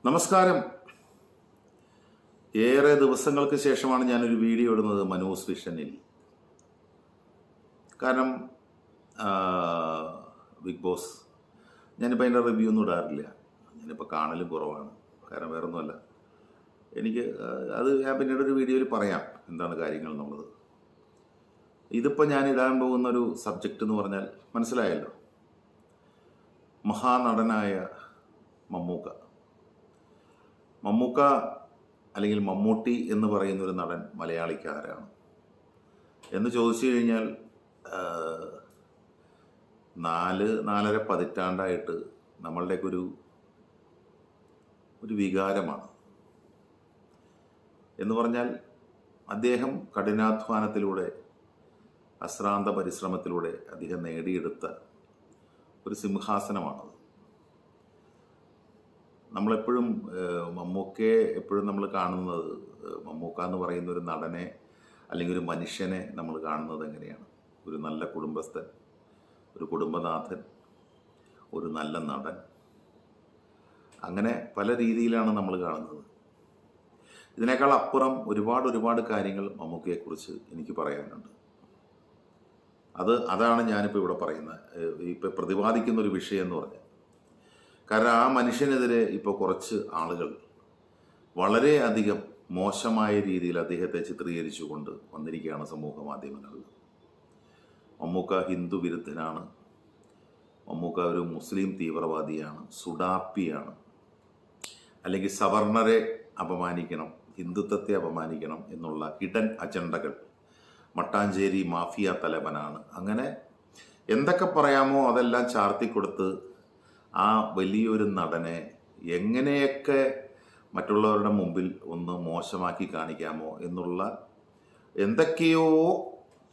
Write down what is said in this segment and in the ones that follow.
നമസ്കാരം. ഏറെ ദിവസങ്ങൾക്ക് ശേഷമാണ് ഞാനൊരു വീഡിയോ ഇടുന്നത് മനോസ് വിഷനിൽ. കാരണം ബിഗ് ബോസ് ഞാനിപ്പോൾ അതിൻ്റെ റിവ്യൂ ഒന്നും ഇടാറില്ല. ഞാനിപ്പോൾ കാണലും കുറവാണ്. കാരണം വേറൊന്നുമല്ല, എനിക്ക് അത് ഞാൻ പിന്നീട് ഒരു വീഡിയോയിൽ പറയാം എന്താണ് കാര്യങ്ങൾ എന്നുള്ളത്. ഇതിപ്പോൾ ഞാൻ ഇടാൻ പോകുന്നൊരു സബ്ജക്റ്റ് എന്ന് പറഞ്ഞാൽ മനസ്സിലായല്ലോ, മഹാനടനായ മമ്മൂക്ക അല്ലെങ്കിൽ മമ്മൂട്ടി എന്ന് പറയുന്നൊരു നടൻ മലയാളിക്ക് ആരാണ് എന്ന് ചോദിച്ചു കഴിഞ്ഞാൽ 4-4.5 പതിറ്റാണ്ടായിട്ട് നമ്മളുടെയൊക്കെ ഒരു വികാരമാണ്. എന്ന് പറഞ്ഞാൽ അദ്ദേഹം കഠിനാധ്വാനത്തിലൂടെ, അശ്രാന്ത പരിശ്രമത്തിലൂടെ അദ്ദേഹം നേടിയെടുത്ത ഒരു സിംഹാസനമാണത്. നമ്മളെപ്പോഴും മമ്മൂക്കയെ എപ്പോഴും നമ്മൾ കാണുന്നത്, മമ്മൂക്ക എന്ന് പറയുന്ന ഒരു നടനെ അല്ലെങ്കിൽ ഒരു മനുഷ്യനെ നമ്മൾ കാണുന്നത് എങ്ങനെയാണ്? ഒരു നല്ല കുടുംബസ്ഥൻ, ഒരു കുടുംബനാഥൻ, ഒരു നല്ല നടൻ, അങ്ങനെ പല രീതിയിലാണ് നമ്മൾ കാണുന്നത്. ഇതിനേക്കാൾ അപ്പുറം ഒരുപാട് കാര്യങ്ങൾ മമ്മൂക്കയെക്കുറിച്ച് എനിക്ക് പറയാനുണ്ട്. അതാണ് ഞാനിപ്പോൾ ഇവിടെ പറയുന്നത്, ഇപ്പോൾ പ്രതിപാദിക്കുന്ന ഒരു വിഷയം എന്ന് പറഞ്ഞാൽ. കാരണം ആ മനുഷ്യനെതിരെ ഇപ്പോൾ കുറച്ച് ആളുകൾ വളരെയധികം മോശമായ രീതിയിൽ അദ്ദേഹത്തെ ചിത്രീകരിച്ചുകൊണ്ട് വന്നിരിക്കുകയാണ് സമൂഹ മാധ്യമങ്ങളിൽ. മമ്മൂക്ക ഹിന്ദു വിരുദ്ധനാണ്, മമ്മൂക്ക ഒരു മുസ്ലിം തീവ്രവാദിയാണ്, സുഡാപ്പിയാണ്, അല്ലെങ്കിൽ സവർണരെ അപമാനിക്കണം, ഹിന്ദുത്വത്തെ അപമാനിക്കണം എന്നുള്ള ഹിഡൻ അജണ്ടകൾ, മട്ടാഞ്ചേരി മാഫിയ തലവനാണ്, അങ്ങനെ എന്തൊക്കെ പറയാമോ അതെല്ലാം ചാർത്തിക്കൊടുത്ത് ആ വലിയൊരു നടനെ എങ്ങനെയൊക്കെ മറ്റുള്ളവരുടെ മുമ്പിൽ ഒന്ന് മോശമാക്കി കാണിക്കാമോ എന്നുള്ള എന്തൊക്കെയോ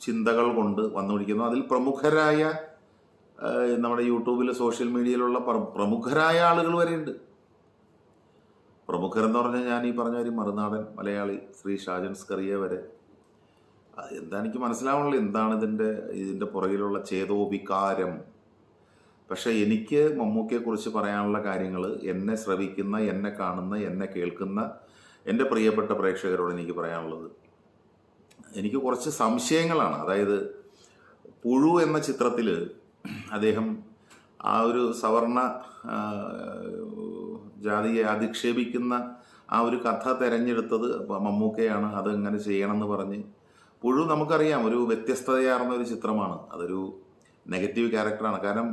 ചിന്തകൾ കൊണ്ട് വന്നുപിടിക്കുന്നു. അതിൽ പ്രമുഖരായ, നമ്മുടെ യൂട്യൂബിൽ സോഷ്യൽ മീഡിയയിലുള്ള പ്രമുഖരായ ആളുകൾ വരെയുണ്ട്. പ്രമുഖരെന്ന് പറഞ്ഞാൽ ഞാൻ ഈ പറഞ്ഞ ഒരു മറുനാടൻ മലയാളി ശ്രീ ഷാജൻ സ്കറിയ വരെ. എന്താ എനിക്ക് മനസ്സിലാവുന്നില്ല, എന്താണ് ഇതിൻ്റെ പുറകിലുള്ള ചേതോവികാരം. പക്ഷെ എനിക്ക് മമ്മൂക്കയെക്കുറിച്ച് പറയാനുള്ള കാര്യങ്ങൾ എന്നെ ശ്രവിക്കുന്ന, എന്നെ കാണുന്ന, എന്നെ കേൾക്കുന്ന എൻ്റെ പ്രിയപ്പെട്ട പ്രേക്ഷകരോട് എനിക്ക് പറയാനുള്ളത്, എനിക്ക് കുറച്ച് സംശയങ്ങളാണ്. അതായത് പുഴു എന്ന ചിത്രത്തിൽ അദ്ദേഹം ആ ഒരു സവർണ ജാതിയെ അധിക്ഷേപിക്കുന്ന ആ ഒരു കഥ തിരഞ്ഞെടുത്തത് മമ്മൂക്കയാണ്. അതെങ്ങനെ ചെയ്യണമെന്ന് പറഞ്ഞ് പുഴു നമുക്കറിയാം ഒരു വ്യത്യസ്തതയാർന്ന ഒരു ചിത്രമാണ്, അതൊരു നെഗറ്റീവ് ക്യാരക്ടറാണ്. കാരണം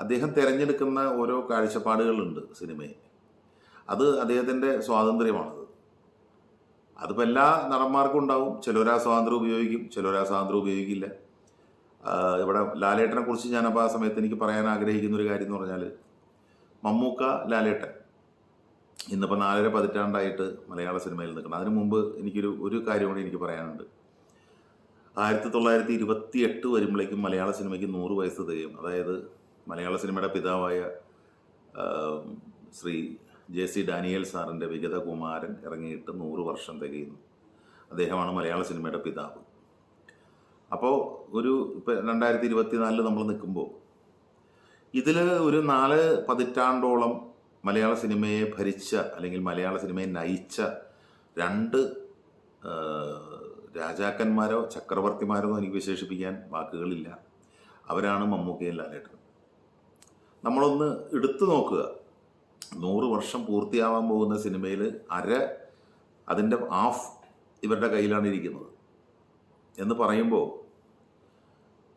അദ്ദേഹം തിരഞ്ഞെടുക്കുന്ന ഓരോ കാഴ്ചപ്പാടുകളുണ്ട് സിനിമയിൽ, അത് അദ്ദേഹത്തിൻ്റെ സ്വാതന്ത്ര്യമാണത്. അതിപ്പോൾ എല്ലാ നടന്മാർക്കും ഉണ്ടാവും. ചിലരാ സ്വാതന്ത്ര്യം ഉപയോഗിക്കും, ചിലരാ സ്വാതന്ത്ര്യം ഉപയോഗിക്കില്ല. ഇവിടെ ലാലേട്ടനെ കുറിച്ച് ഞാനപ്പോൾ ആ സമയത്ത് എനിക്ക് പറയാൻ ആഗ്രഹിക്കുന്ന ഒരു കാര്യം എന്ന് പറഞ്ഞാൽ, മമ്മൂക്ക, ലാലേട്ടൻ ഇന്നിപ്പോൾ 4.5 പതിറ്റാണ്ടായിട്ട് മലയാള സിനിമയിൽ നിൽക്കണം. അതിനു മുമ്പ് ഒരു കാര്യം കൂടി എനിക്ക് പറയാനുണ്ട്. 1928 വരുമ്പോഴേക്കും മലയാള സിനിമയ്ക്ക് 100 വയസ്സ് തികയും. അതായത് മലയാള സിനിമയുടെ പിതാവായ ശ്രീ JC ഡാനിയേൽ സാറിൻ്റെ വിഗതകുമാരൻ ഇറങ്ങിയിട്ട് 100 വർഷം തികയുന്നു. അദ്ദേഹമാണ് മലയാള സിനിമയുടെ പിതാവ്. അപ്പോൾ ഇപ്പോൾ 2024 നമ്മൾ നിൽക്കുമ്പോൾ ഇതിൽ ഒരു 4 പതിറ്റാണ്ടോളം മലയാള സിനിമയെ ഭരിച്ച അല്ലെങ്കിൽ മലയാള സിനിമയെ നയിച്ച 2 രാജാക്കന്മാരോ ചക്രവർത്തിമാരോ എനിക്ക് വിശേഷിപ്പിക്കാൻ വാക്കുകളില്ല. അവരാണ് മമ്മൂക്കയും ലാലേട്ടനും. നമ്മളൊന്ന് എടുത്തു നോക്കുക, 100 വർഷം പൂർത്തിയാവാൻ പോകുന്ന സിനിമയിൽ അതിൻ്റെ ഹാഫ് ഇവരുടെ കയ്യിലാണ് ഇരിക്കുന്നത് എന്ന് പറയുമ്പോൾ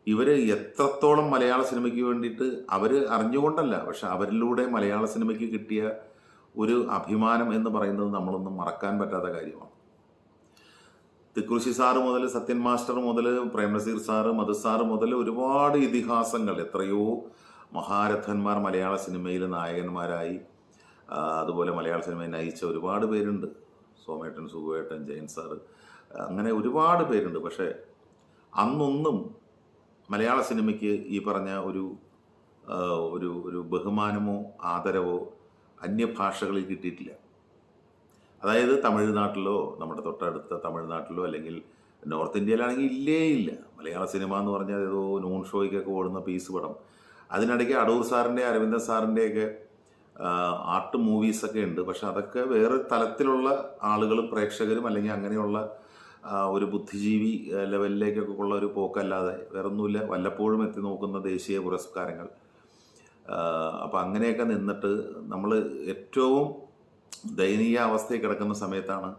ഇവർ എത്രത്തോളം മലയാള സിനിമയ്ക്ക് വേണ്ടിയിട്ട്, അവർ അറിഞ്ഞുകൊണ്ടല്ല, പക്ഷെ അവരിലൂടെ മലയാള സിനിമയ്ക്ക് കിട്ടിയ ഒരു അഭിമാനം എന്ന് പറയുന്നത് നമ്മളൊന്നും മറക്കാൻ പറ്റാത്ത കാര്യമാണ്. തിക്കുറിശി സാറ് മുതൽ, സത്യൻ മാസ്റ്റർ മുതൽ, പ്രേംനസീർ സാറ്, മധു സാറ് മുതൽ ഒരുപാട് ഇതിഹാസങ്ങൾ, എത്രയോ മഹാരഥന്മാർ മലയാള സിനിമയിൽ നായകന്മാരായി, അതുപോലെ മലയാള സിനിമയെ നയിച്ച ഒരുപാട് പേരുണ്ട്. സോമേട്ടൻ, സുഖുവേട്ടൻ, ജയൻ സാറ്, അങ്ങനെ ഒരുപാട് പേരുണ്ട്. പക്ഷേ അന്നൊന്നും മലയാള സിനിമയ്ക്ക് ഈ പറഞ്ഞ ഒരു ബഹുമാനമോ ആദരവോ അന്യഭാഷകളിൽ കിട്ടിയിട്ടില്ല. അതായത് തമിഴ്നാട്ടിലോ, നമ്മുടെ തൊട്ടടുത്ത തമിഴ്നാട്ടിലോ, അല്ലെങ്കിൽ നോർത്ത് ഇന്ത്യയിലാണെങ്കിൽ ഇല്ല. മലയാള സിനിമ എന്ന് പറഞ്ഞാൽ ഏതോ നൂൺ ഷോയ്ക്കൊക്കെ ഓടുന്ന പീസ് പടം. അതിനിടയ്ക്ക് അടൂർ സാറിൻ്റെ, അരവിന്ദൻ സാറിൻ്റെയൊക്കെ ആർട്ട് മൂവീസൊക്കെ ഉണ്ട്. പക്ഷെ അതൊക്കെ വേറെ തലത്തിലുള്ള ആളുകളും പ്രേക്ഷകരും അല്ലെങ്കിൽ അങ്ങനെയുള്ള ഒരു ബുദ്ധിജീവി ലെവലിലേക്കൊക്കെ ഉള്ള ഒരു പോക്കല്ലാതെ വേറൊന്നുമില്ല. വല്ലപ്പോഴും എത്തി നോക്കുന്ന ദേശീയ പുരസ്കാരങ്ങൾ. അപ്പം അങ്ങനെയൊക്കെ നിന്നിട്ട് നമ്മൾ ഏറ്റവും ദയനീയ അവസ്ഥയിൽ കിടക്കുന്ന സമയത്താണ്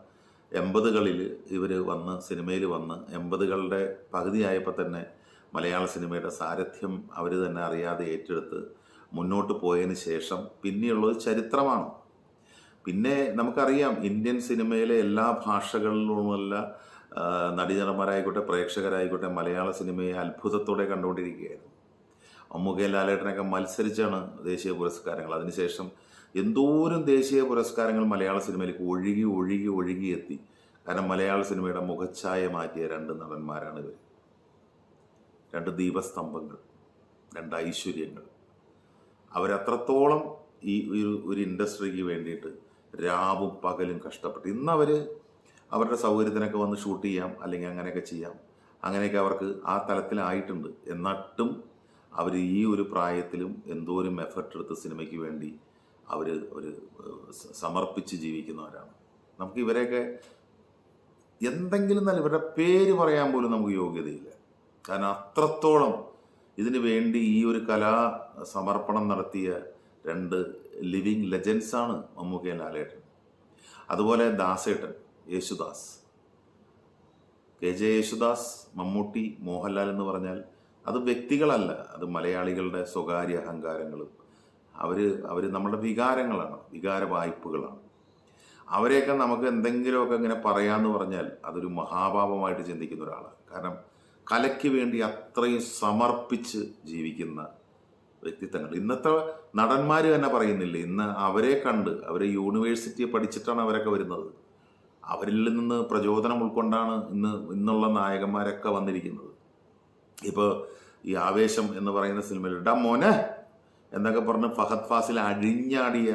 80കളിൽ ഇവർ വന്ന് സിനിമയിൽ വന്ന് 80കളുടെ പകുതിയായപ്പോൾ തന്നെ മലയാള സിനിമയുടെ സാരഥ്യം അവർ തന്നെ അറിയാതെ ഏറ്റെടുത്ത് മുന്നോട്ട് പോയതിന് ശേഷം പിന്നെയുള്ളത് ചരിത്രമാണ്. പിന്നെ നമുക്കറിയാം ഇന്ത്യൻ സിനിമയിലെ എല്ലാ ഭാഷകളിലുമുള്ള നടീനടന്മാരായിക്കോട്ടെ പ്രേക്ഷകരായിക്കോട്ടെ മലയാള സിനിമയെ അത്ഭുതത്തോടെ കണ്ടുകൊണ്ടിരിക്കുകയായിരുന്നു. മമ്മൂക്കയും ലാലേട്ടനൊക്കെ മത്സരിച്ചാണ് ദേശീയ പുരസ്കാരങ്ങൾ. അതിനുശേഷം എന്തോരം ദേശീയ പുരസ്കാരങ്ങൾ മലയാള സിനിമയിലേക്ക് ഒഴുകി ഒഴുകി ഒഴുകി എത്തി. കാരണം മലയാള സിനിമയുടെ മുഖച്ഛായ മാറ്റിയ 2 നടന്മാരാണ് ഇവർ. 2 ദീപസ്തംഭങ്ങൾ, 2 ഐശ്വര്യങ്ങൾ. അവരത്രത്തോളം ഈ ഒരു ഇൻഡസ്ട്രിക്ക് വേണ്ടിയിട്ട് രാവും പകലും കഷ്ടപ്പെട്ടു. ഇന്ന് അവർ അവരുടെ സൗകര്യത്തിനൊക്കെ വന്ന് ഷൂട്ട് ചെയ്യാം, അല്ലെങ്കിൽ അങ്ങനെയൊക്കെ ചെയ്യാം. അങ്ങനെയൊക്കെ അവർക്ക് ആ തലത്തിലായിട്ടുണ്ട്. എന്നിട്ടും അവർ ഈ ഒരു പ്രായത്തിലും എന്തോരം എഫർട്ട് എടുത്ത് സിനിമയ്ക്ക് വേണ്ടി അവർ ഒരു സമർപ്പിച്ച് ജീവിക്കുന്നവരാണ്. നമുക്ക് ഇവരെയൊക്കെ എന്തെങ്കിലും നല്ല ഇവരുടെ പേര് പറയാൻ പോലും നമുക്ക് യോഗ്യതയില്ല. കാരണം അത്രത്തോളം ഇതിനു വേണ്ടി ഈ ഒരു കലാ സമർപ്പണം നടത്തിയ 2 ലിവിങ് ലെജൻസാണ് മമ്മൂക്കയും ലാലേട്ടൻ. അതുപോലെ ദാസേട്ടൻ, യേശുദാസ്, KJ യേശുദാസ്, മമ്മൂട്ടി, മോഹൻലാൽ എന്ന് പറഞ്ഞാൽ അത് വ്യക്തികളല്ല, അത് മലയാളികളുടെ സ്വകാര്യ അഹങ്കാരങ്ങളും അവർ നമ്മുടെ വികാരങ്ങളാണ്, വികാര വായ്പകളാണ്. അവരെയൊക്കെ നമുക്ക് എന്തെങ്കിലുമൊക്കെ ഇങ്ങനെ പറയാമെന്ന് പറഞ്ഞാൽ അതൊരു മഹാപാപമായിട്ട് ചിന്തിക്കുന്ന ഒരാളാണ്. കാരണം കലയ്ക്ക് വേണ്ടി അത്രയും സമർപ്പിച്ച് ജീവിക്കുന്ന വ്യക്തിത്വങ്ങൾ. ഇന്നത്തെ നടന്മാർ തന്നെ പറയുന്നില്ല, ഇന്ന് അവരെ കണ്ട് അവർ യൂണിവേഴ്സിറ്റി പഠിച്ചിട്ടാണ് അവരൊക്കെ വരുന്നത്. അവരിൽ നിന്ന് പ്രചോദനം ഉൾക്കൊണ്ടാണ് ഇന്നുള്ള നായകന്മാരൊക്കെ വന്നിരിക്കുന്നത്. ഇപ്പോൾ ഈ ആവേശം എന്ന് പറയുന്ന സിനിമയിൽ ഡാ മോനെ എന്നൊക്കെ പറഞ്ഞ് ഫഹദ് ഫാസിൽ അഴിഞ്ഞാടിയ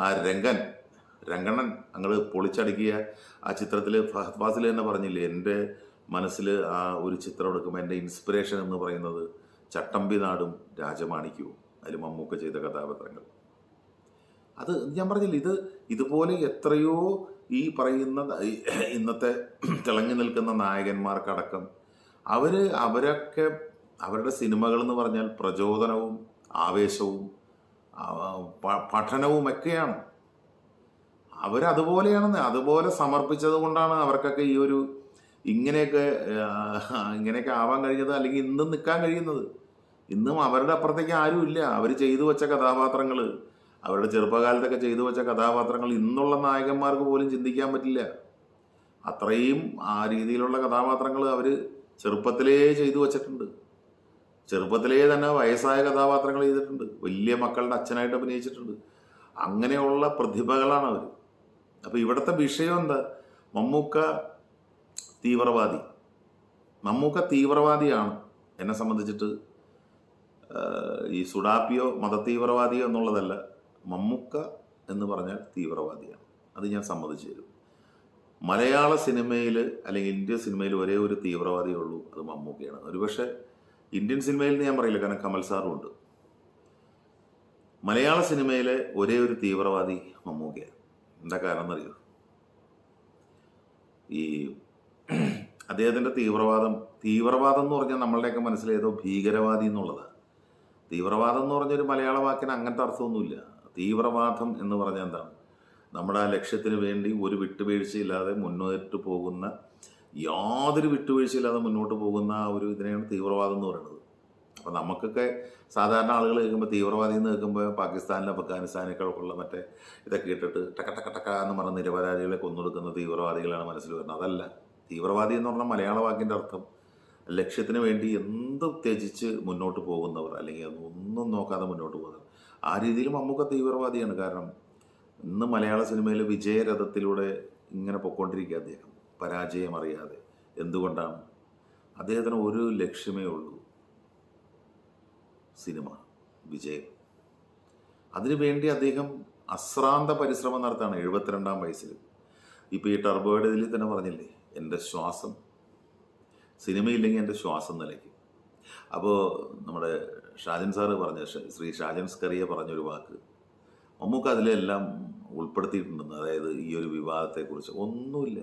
ആ രംഗണ്ണൻ അങ്ങ് പൊളിച്ചടുക്കിയ ആ ചിത്രത്തിൽ ഫഹദ് ഫാസിൽ തന്നെ പറഞ്ഞില്ലേ, എൻ്റെ മനസ്സിൽ ആ ഒരു ചിത്രം എടുക്കുമ്പോൾ എൻ്റെ ഇൻസ്പിറേഷൻ എന്ന് പറയുന്നത് ചട്ടമ്പി നാടും രാജമാണിക്യവും, അതിൽ മമ്മൂക്ക ചെയ്ത കഥാപാത്രങ്ങൾ. അത് ഞാൻ പറഞ്ഞില്ല, ഇതുപോലെ എത്രയോ ഈ പറയുന്ന ഇന്നത്തെ തിളങ്ങി നിൽക്കുന്ന നായകന്മാർക്കടക്കം അവരൊക്കെ അവരുടെ സിനിമകൾ എന്ന് പറഞ്ഞാൽ പ്രചോദനവും ആവേശവും പഠനവും ഒക്കെയാണ്. അവരതുപോലെയാണെന്ന് അതുപോലെ സമർപ്പിച്ചത് കൊണ്ടാണ് അവർക്കൊക്കെ ഈ ഒരു ഇങ്ങനെയൊക്കെ ആവാൻ കഴിഞ്ഞത്, അല്ലെങ്കിൽ ഇന്നും നിൽക്കാൻ കഴിയുന്നത്. ഇന്നും അവരുടെ അപ്പുറത്തേക്ക് ആരും ഇല്ല. അവർ ചെയ്തു വെച്ച കഥാപാത്രങ്ങൾ, അവരുടെ ചെറുപ്പകാലത്തൊക്കെ ചെയ്തു വെച്ച കഥാപാത്രങ്ങൾ ഇന്നുള്ള നായകന്മാർക്ക് പോലും ചിന്തിക്കാൻ പറ്റില്ല. അത്രയും ആ രീതിയിലുള്ള കഥാപാത്രങ്ങൾ അവർ ചെറുപ്പത്തിലേ ചെയ്തു വച്ചിട്ടുണ്ട്. ചെറുപ്പത്തിലേ തന്നെ വയസ്സായ കഥാപാത്രങ്ങൾ ചെയ്തിട്ടുണ്ട്. വലിയ മക്കളുടെ അച്ഛനായിട്ട് അഭിനയിച്ചിട്ടുണ്ട്. അങ്ങനെയുള്ള പ്രതിഭകളാണ് അവർ. അപ്പോൾ ഇവിടുത്തെ വിഷയം എന്താ? മമ്മൂക്ക തീവ്രവാദിയാണ്. എന്നെ സംബന്ധിച്ചിട്ട് ഈ സുഡാപ്പിയോ മതതീവ്രവാദിയോ എന്നുള്ളതല്ല, മമ്മൂക്ക എന്ന് പറഞ്ഞാൽ തീവ്രവാദിയാണ്. അത് ഞാൻ സമ്മതിച്ചു തരും. മലയാള സിനിമയിൽ അല്ലെങ്കിൽ ഇന്ത്യൻ സിനിമയിൽ ഒരേ ഒരു തീവ്രവാദിയേ ഉള്ളൂ, അത് മമ്മൂക്കയാണ്. ഒരുപക്ഷെ ഇന്ത്യൻ സിനിമയിൽ ഞാൻ പറയില്ല, കാരണം കമൽ സാറും ഉണ്ട്. മലയാള സിനിമയിലെ ഒരേ ഒരു തീവ്രവാദി മമ്മൂക്കയാണ്. എന്താ കാരണം എന്നറിയോ? ഈ അദ്ദേഹത്തിൻ്റെ തീവ്രവാദം എന്ന് പറഞ്ഞാൽ നമ്മളുടെയൊക്കെ മനസ്സിലേതോ ഭീകരവാദി എന്നുള്ളതാണ്. തീവ്രവാദം എന്ന് പറഞ്ഞൊരു മലയാള വാക്കിന് അങ്ങനത്തെ അർത്ഥമൊന്നുമില്ല. തീവ്രവാദം എന്ന് പറഞ്ഞാൽ എന്താണ്? നമ്മുടെ ആ ലക്ഷ്യത്തിന് വേണ്ടി ഒരു വിട്ടുവീഴ്ചയില്ലാതെ മുന്നോട്ട് പോകുന്ന, യാതൊരു വിട്ടുവീഴ്ചയില്ലാതെ മുന്നോട്ട് പോകുന്ന ആ ഒരു ഇതിനെയാണ് തീവ്രവാദം എന്ന് പറയുന്നത്. അപ്പോൾ നമുക്കൊക്കെ സാധാരണ ആളുകൾ കേൾക്കുമ്പോൾ തീവ്രവാദി എന്ന് കേൾക്കുമ്പോൾ പാകിസ്ഥാനിലും അഫ്ഗാനിസ്ഥാനൊക്കെ ഉള്ള മറ്റേ ഇതൊക്കെ ഇട്ടിട്ട് ടക്ക എന്ന് പറഞ്ഞ നിരപരാധികളെ കൊന്നൊടുക്കുന്ന തീവ്രവാദികളാണ് മനസ്സിൽ വരുന്നത്. അതല്ല. തീവ്രവാദി എന്ന് പറഞ്ഞാൽ മലയാള വാക്കിൻ്റെ അർത്ഥം ലക്ഷ്യത്തിന് വേണ്ടി എന്ത് ത്യജിച്ച് മുന്നോട്ട് പോകുന്നവർ, അല്ലെങ്കിൽ ഒന്നും നോക്കാതെ മുന്നോട്ട് പോകുന്നവർ. ആ രീതിയിൽ മമ്മൂക്ക തീവ്രവാദിയാണ്. കാരണം ഇന്ന് മലയാള സിനിമയിലെ വിജയരഥത്തിലൂടെ ഇങ്ങനെ പൊയ്ക്കൊണ്ടിരിക്കുക അദ്ദേഹം, പരാജയം അറിയാതെ. എന്തുകൊണ്ടാണ്? അദ്ദേഹത്തിന് ഒരു ലക്ഷ്യമേ ഉള്ളൂ, സിനിമ വിജയം. അതിനുവേണ്ടി അദ്ദേഹം അശ്രാന്ത പരിശ്രമം നടത്താണ് 72-ാം വയസ്സിൽ. ഇപ്പോൾ ഈ ടർബോയുടെ ഇതിൽ തന്നെ പറഞ്ഞില്ലേ, എൻ്റെ ശ്വാസം, സിനിമയില്ലെങ്കിൽ എൻ്റെ ശ്വാസം നിലയ്ക്കും. അപ്പോൾ നമ്മുടെ ഷാജൻ സാറ് പറഞ്ഞ ശ്രീ ഷാജൻ സ്കറിയ പറഞ്ഞൊരു വാക്ക്, മമ്മൂക്ക അതിലെല്ലാം ഉൾപ്പെടുത്തിയിട്ടുണ്ടെന്ന്. അതായത് ഈ ഒരു വിവാദത്തെക്കുറിച്ച് ഒന്നുമില്ല.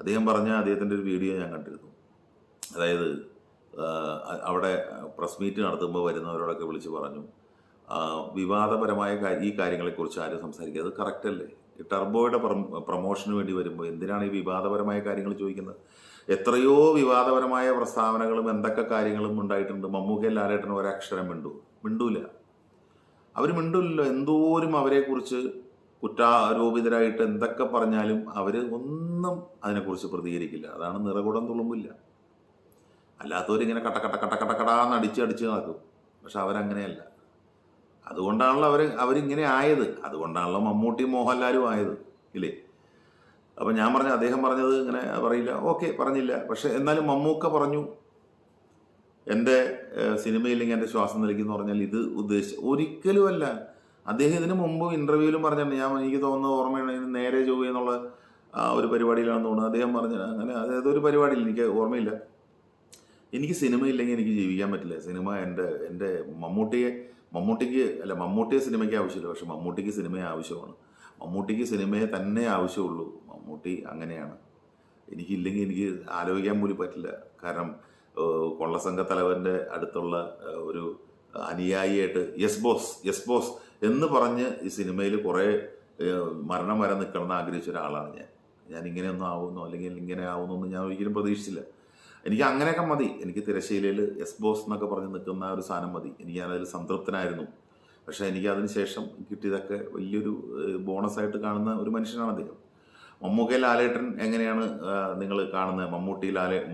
അദ്ദേഹം പറഞ്ഞ അദ്ദേഹത്തിൻ്റെ ഒരു വീഡിയോ ഞാൻ കണ്ടിരുന്നു. അതായത് അവിടെ പ്രസ് മീറ്റ് നടത്തുമ്പോൾ വരുന്നവരോടൊക്കെ വിളിച്ച് പറഞ്ഞു, വിവാദപരമായ ഈ കാര്യങ്ങളെക്കുറിച്ച് ആരും സംസാരിക്കുക, അത് കറക്റ്റ് അല്ലേ? ഈ ടർബോയുടെ പ്രൊമോഷന് വേണ്ടി വരുമ്പോൾ എന്തിനാണ് ഈ വിവാദപരമായ കാര്യങ്ങൾ ചോദിക്കുന്നത്? എത്രയോ വിവാദപരമായ പ്രസ്താവനകളും എന്തൊക്കെ കാര്യങ്ങളും ഉണ്ടായിട്ടുണ്ട്. മമ്മൂക്കയും ലാലേട്ടനും ഒരക്ഷരം മിണ്ടൂല. അവർ മിണ്ടൂല്ലോ. എന്തോരം അവരെക്കുറിച്ച് കുറ്റാരോപിതരായിട്ട് എന്തൊക്കെ പറഞ്ഞാലും അവർ ഒന്നും അതിനെക്കുറിച്ച് പ്രതികരിക്കില്ല. അതാണ് നിറകുടം തുളുമ്പില്ല. അല്ലാത്തവരിങ്ങനെ കടകടാന്ന് അടിച്ച് നടക്കും. പക്ഷെ അവരങ്ങനെയല്ല. അതുകൊണ്ടാണല്ലോ അവരിങ്ങനെ ആയത്. അതുകൊണ്ടാണല്ലോ മമ്മൂട്ടിയും മോഹൻലാലും ആയത്, ഇല്ലേ? അപ്പം ഞാൻ പറഞ്ഞു, അദ്ദേഹം പറഞ്ഞത് ഇങ്ങനെ പറയില്ല, ഓക്കെ, പറഞ്ഞില്ല. പക്ഷെ എന്നാലും മമ്മൂക്ക പറഞ്ഞു, എൻ്റെ സിനിമയില്ലെങ്കിൽ എൻ്റെ ശ്വാസം നിലയ്ക്കെന്ന് പറഞ്ഞാൽ ഇത് ഒരിക്കലുമല്ല. അദ്ദേഹം ഇതിനു മുമ്പ് ഇൻ്റർവ്യൂവിലും പറഞ്ഞിട്ടുണ്ട്. എനിക്ക് തോന്നുന്നത് ഓർമ്മയാണ്, നേരെ ചൊവ്വ എന്നുള്ള ഒരു പരിപാടിയിലാണെന്ന് തോന്നുന്നത്. അദ്ദേഹം പറഞ്ഞ അങ്ങനെ, അതായത് ഒരു പരിപാടിയിൽ, എനിക്ക് ഓർമ്മയില്ല, എനിക്ക് സിനിമയില്ലെങ്കിൽ എനിക്ക് ജീവിക്കാൻ പറ്റില്ല. സിനിമ എൻ്റെ മമ്മൂട്ടിയെ സിനിമയ്ക്ക് ആവശ്യമില്ല, പക്ഷെ മമ്മൂട്ടിക്ക് സിനിമയെ ആവശ്യമാണ്. മമ്മൂട്ടിക്ക് സിനിമയെ തന്നെ ആവശ്യമുള്ളൂ. മമ്മൂട്ടി അങ്ങനെയാണ്. എനിക്കില്ലെങ്കിൽ എനിക്ക് ആലോചിക്കാൻ പോലും പറ്റില്ല. കാരണം കൊള്ളസംഘ തലവൻ്റെ അടുത്തുള്ള ഒരു അനുയായിയായിട്ട് യെസ് ബോസ് എന്ന് പറഞ്ഞ് ഈ സിനിമയിൽ കുറേ മരണം വരെ നിൽക്കണമെന്ന് ആഗ്രഹിച്ച ഒരാളാണ് ഞാൻ ഇങ്ങനെയൊന്നും ആവുന്നു, അല്ലെങ്കിൽ ഇങ്ങനെ ആവുന്നു എന്ന് ഞാൻ ഒരിക്കലും പ്രതീക്ഷിച്ചില്ല. എനിക്ക് അങ്ങനെയൊക്കെ മതി. എനിക്ക് തിരശ്ശീലയിൽ യെസ് ബോസ് എന്നൊക്കെ പറഞ്ഞ് നിൽക്കുന്ന ഒരു സാധനം മതി. ഞാനതിൽ സംതൃപ്തനായിരുന്നു. പക്ഷേ എനിക്ക് അതിന് ശേഷം കിട്ടിയതൊക്കെ വലിയൊരു ബോണസായിട്ട് കാണുന്ന ഒരു മനുഷ്യനാണ് അദ്ദേഹം. മമ്മൂക്ക ലാലേട്ടൻ എങ്ങനെയാണ് നിങ്ങൾ കാണുന്നത്? മമ്മൂട്ടി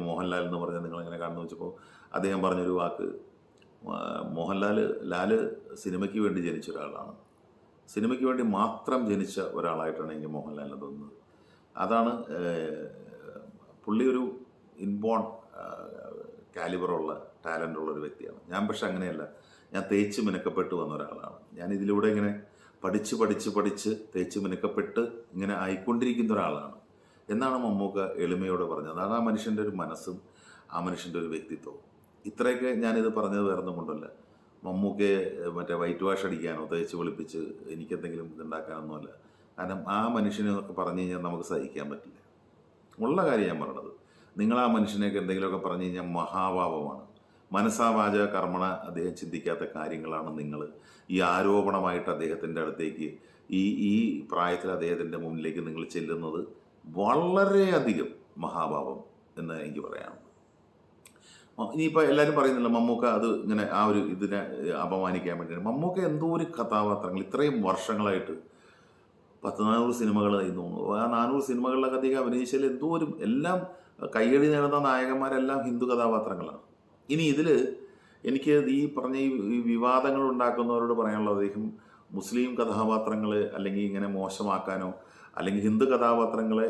മോഹൻലാൽ എന്ന് പറഞ്ഞാൽ നിങ്ങൾ എങ്ങനെ കാണുന്നു വെച്ചപ്പോൾ അദ്ദേഹം പറഞ്ഞൊരു വാക്ക്, ലാല് സിനിമയ്ക്ക് വേണ്ടി ജനിച്ച ഒരാളാണ്. സിനിമയ്ക്ക് വേണ്ടി മാത്രം ജനിച്ച ഒരാളായിട്ടാണ് എനിക്ക് മോഹൻലാലിനെ തോന്നുന്നത്. അതാണ് പുള്ളി ഒരു ഇൻബോൺ കാലിബറുള്ള ടാലൻ്റുള്ള ഒരു വ്യക്തിയാണ്. ഞാൻ പക്ഷെ അങ്ങനെയല്ല. ഞാൻ തേച്ച് മിനുക്കപ്പെട്ട് വന്ന ഒരാളാണ്. ഞാൻ ഇതിലൂടെ ഇങ്ങനെ പഠിച്ച് തേച്ച് മിനുക്കപ്പെട്ട് ഇങ്ങനെ ആയിക്കൊണ്ടിരിക്കുന്ന ഒരാളാണ് എന്നാണ് മമ്മൂക്ക എളിമയോടെ പറഞ്ഞത്. അതാണ് ആ മനുഷ്യൻ്റെ ഒരു മനസ്സും ആ മനുഷ്യൻ്റെ ഒരു വ്യക്തിത്വവും. ഇത്രയൊക്കെ ഞാനിത് പറഞ്ഞത് വേറൊന്നും കൊണ്ടല്ല. മമ്മൂക്കയെ മറ്റേ വൈറ്റ് വാഷ് അടിക്കാനോ തേച്ച് വെളുപ്പിച്ച് എനിക്കെന്തെങ്കിലും ഇതുണ്ടാക്കാനൊന്നുമല്ല. കാരണം ആ മനുഷ്യനെ എന്നൊക്കെ പറഞ്ഞു കഴിഞ്ഞാൽ നമുക്ക് സഹിക്കാൻ പറ്റില്ല. ഉള്ള കാര്യം ഞാൻ പറയണത്. നിങ്ങൾ ആ മനുഷ്യനെയൊക്കെ എന്തെങ്കിലുമൊക്കെ പറഞ്ഞു കഴിഞ്ഞാൽ മഹാപാപമാണ്. മനസാ വാച കർമ്മണ അദ്ദേഹം ചിന്തിക്കാത്ത കാര്യങ്ങളാണ് നിങ്ങൾ ഈ ആരോപണമായിട്ട് അദ്ദേഹത്തിൻ്റെ അടുത്തേക്ക് ഈ പ്രായത്തിൽ അദ്ദേഹത്തിൻ്റെ മുന്നിലേക്ക് നിങ്ങൾ ചെല്ലുന്നത്. വളരെയധികം മഹാപാപം എന്ന് എനിക്ക് പറയാം. ഇനിയിപ്പോൾ എല്ലാവരും പറയുന്നില്ല മമ്മൂക്ക അത് ഇങ്ങനെ ആ ഒരു ഇതിനെ അപമാനിക്കാൻ വേണ്ടിയാണ്. മമ്മൂക്ക എന്തോ ഒരു കഥാപാത്രങ്ങൾ ഇത്രയും വർഷങ്ങളായിട്ട് 400 സിനിമകൾ തോന്നുന്നു. ആ 400 സിനിമകളിലൊക്കെ അദ്ദേഹം അഭിനയിച്ചാൽ എന്തോരും എല്ലാം കയ്യടി നേടുന്ന നായകന്മാരെല്ലാം ഹിന്ദു കഥാപാത്രങ്ങളാണ്. ഇനി ഇതിൽ എനിക്ക് ഈ പറഞ്ഞ ഈ വിവാദങ്ങൾ ഉണ്ടാക്കുന്നവരോട് പറയാനുള്ളത്, അദ്ദേഹം മുസ്ലിം കഥാപാത്രങ്ങളെ അല്ലെങ്കിൽ ഇങ്ങനെ മോശമാക്കാനോ അല്ലെങ്കിൽ ഹിന്ദു കഥാപാത്രങ്ങളെ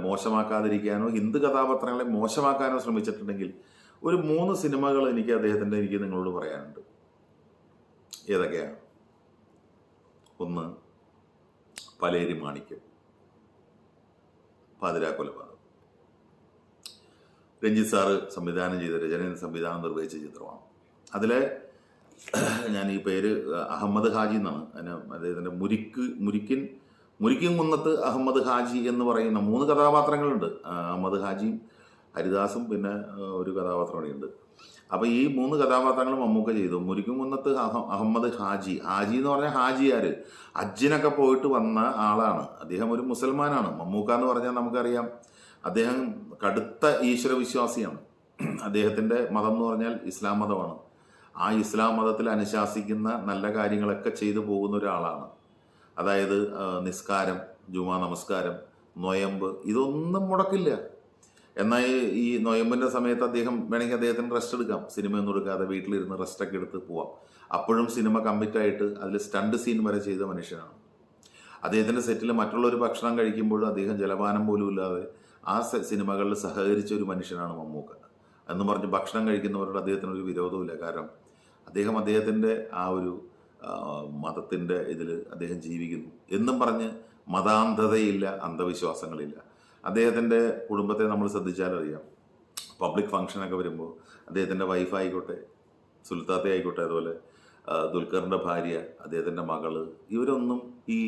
മോശമാക്കാതിരിക്കാനോ ഹിന്ദു കഥാപാത്രങ്ങളെ മോശമാക്കാനോ ശ്രമിച്ചിട്ടുണ്ടെങ്കിൽ ഒരു 3 സിനിമകൾ എനിക്ക് നിങ്ങളോട് പറയാനുണ്ട്. ഏതൊക്കെയാണ്? ഒന്ന്, പലേരി മാണിക്യം, പാതിരാ കൊലപാതകം. രഞ്ജിത്ത് സാറ് സംവിധാനം ചെയ്ത, രചന സംവിധാനം നിർവഹിച്ച ചിത്രമാണ്. അതിലെ ഞാൻ ഈ പേര് അഹമ്മദ് ഹാജി എന്നാണ് അദ്ദേഹത്തിൻ്റെ മുരിക്കിൻ കുന്നത്ത് അഹമ്മദ് ഹാജി എന്ന് പറയുന്ന 3 കഥാപാത്രങ്ങളുണ്ട്. അഹമ്മദ് ഹാജിയും ഹരിദാസും പിന്നെ ഒരു കഥാപാത്രം കൂടിയുണ്ട്. അപ്പോൾ ഈ 3 കഥാപാത്രങ്ങളും മമ്മൂക്ക ചെയ്തു. മുരിക്കും കുന്നത്ത് അഹമ്മദ് ഹാജി എന്ന് പറഞ്ഞാൽ ഹാജിയാർ ഹജ്ജിനൊക്കെ പോയിട്ട് വന്ന ആളാണ്. അദ്ദേഹം ഒരു മുസൽമാനാണ്. മമ്മൂക്ക എന്ന് പറഞ്ഞാൽ നമുക്കറിയാം അദ്ദേഹം കടുത്ത ഈശ്വരവിശ്വാസിയാണ്. അദ്ദേഹത്തിൻ്റെ മതം എന്ന് പറഞ്ഞാൽ ഇസ്ലാം മതമാണ്. ആ ഇസ്ലാം മതത്തിൽ അനുശാസിക്കുന്ന നല്ല കാര്യങ്ങളൊക്കെ ചെയ്തു പോകുന്ന ഒരാളാണ്. അതായത് നിസ്കാരം, ജുമാ നമസ്കാരം, നൊയമ്പ്, ഇതൊന്നും മുടക്കില്ല. എന്നാൽ ഈ നൊയമ്പിൻ്റെ സമയത്ത് അദ്ദേഹം വേണമെങ്കിൽ അദ്ദേഹത്തിന് റെസ്റ്റ് എടുക്കാം. സിനിമയൊന്നും എടുക്കാതെ വീട്ടിലിരുന്ന് റെസ്റ്റൊക്കെ എടുത്ത് പോവാം. അപ്പോഴും സിനിമ കമ്മിറ്റായിട്ട് അതിൽ സ്റ്റണ്ട് സീൻ വരെ ചെയ്ത മനുഷ്യനാണ്. അദ്ദേഹത്തിൻ്റെ സെറ്റിൽ മറ്റുള്ളവർ ഭക്ഷണം കഴിക്കുമ്പോഴും അദ്ദേഹം ജലപാനം പോലും ഇല്ലാതെ ആ സിനിമകളിൽ സഹകരിച്ച ഒരു മനുഷ്യനാണ് മമ്മൂക്ക. എന്ന് പറഞ്ഞ് ഭക്ഷണം കഴിക്കുന്നവരോട് അദ്ദേഹത്തിനൊരു വിരോധമില്ല. കാരണം അദ്ദേഹത്തിൻ്റെ ആ ഒരു മതത്തിൻ്റെ ഇതിൽ അദ്ദേഹം ജീവിക്കുന്നു എന്നും പറഞ്ഞ് മതാന്ധതയില്ല, അന്ധവിശ്വാസങ്ങളില്ല. അദ്ദേഹത്തിൻ്റെ കുടുംബത്തെ നമ്മൾ ശ്രദ്ധിച്ചാലറിയാം. പബ്ലിക് ഫംഗ്ഷനൊക്കെ വരുമ്പോൾ അദ്ദേഹത്തിൻ്റെ വൈഫായിക്കോട്ടെ, സുൽത്താത്ത ആയിക്കോട്ടെ, അതുപോലെ ദുൽഖറിൻ്റെ ഭാര്യ, അദ്ദേഹത്തിൻ്റെ മകള്, ഇവരൊന്നും ഈ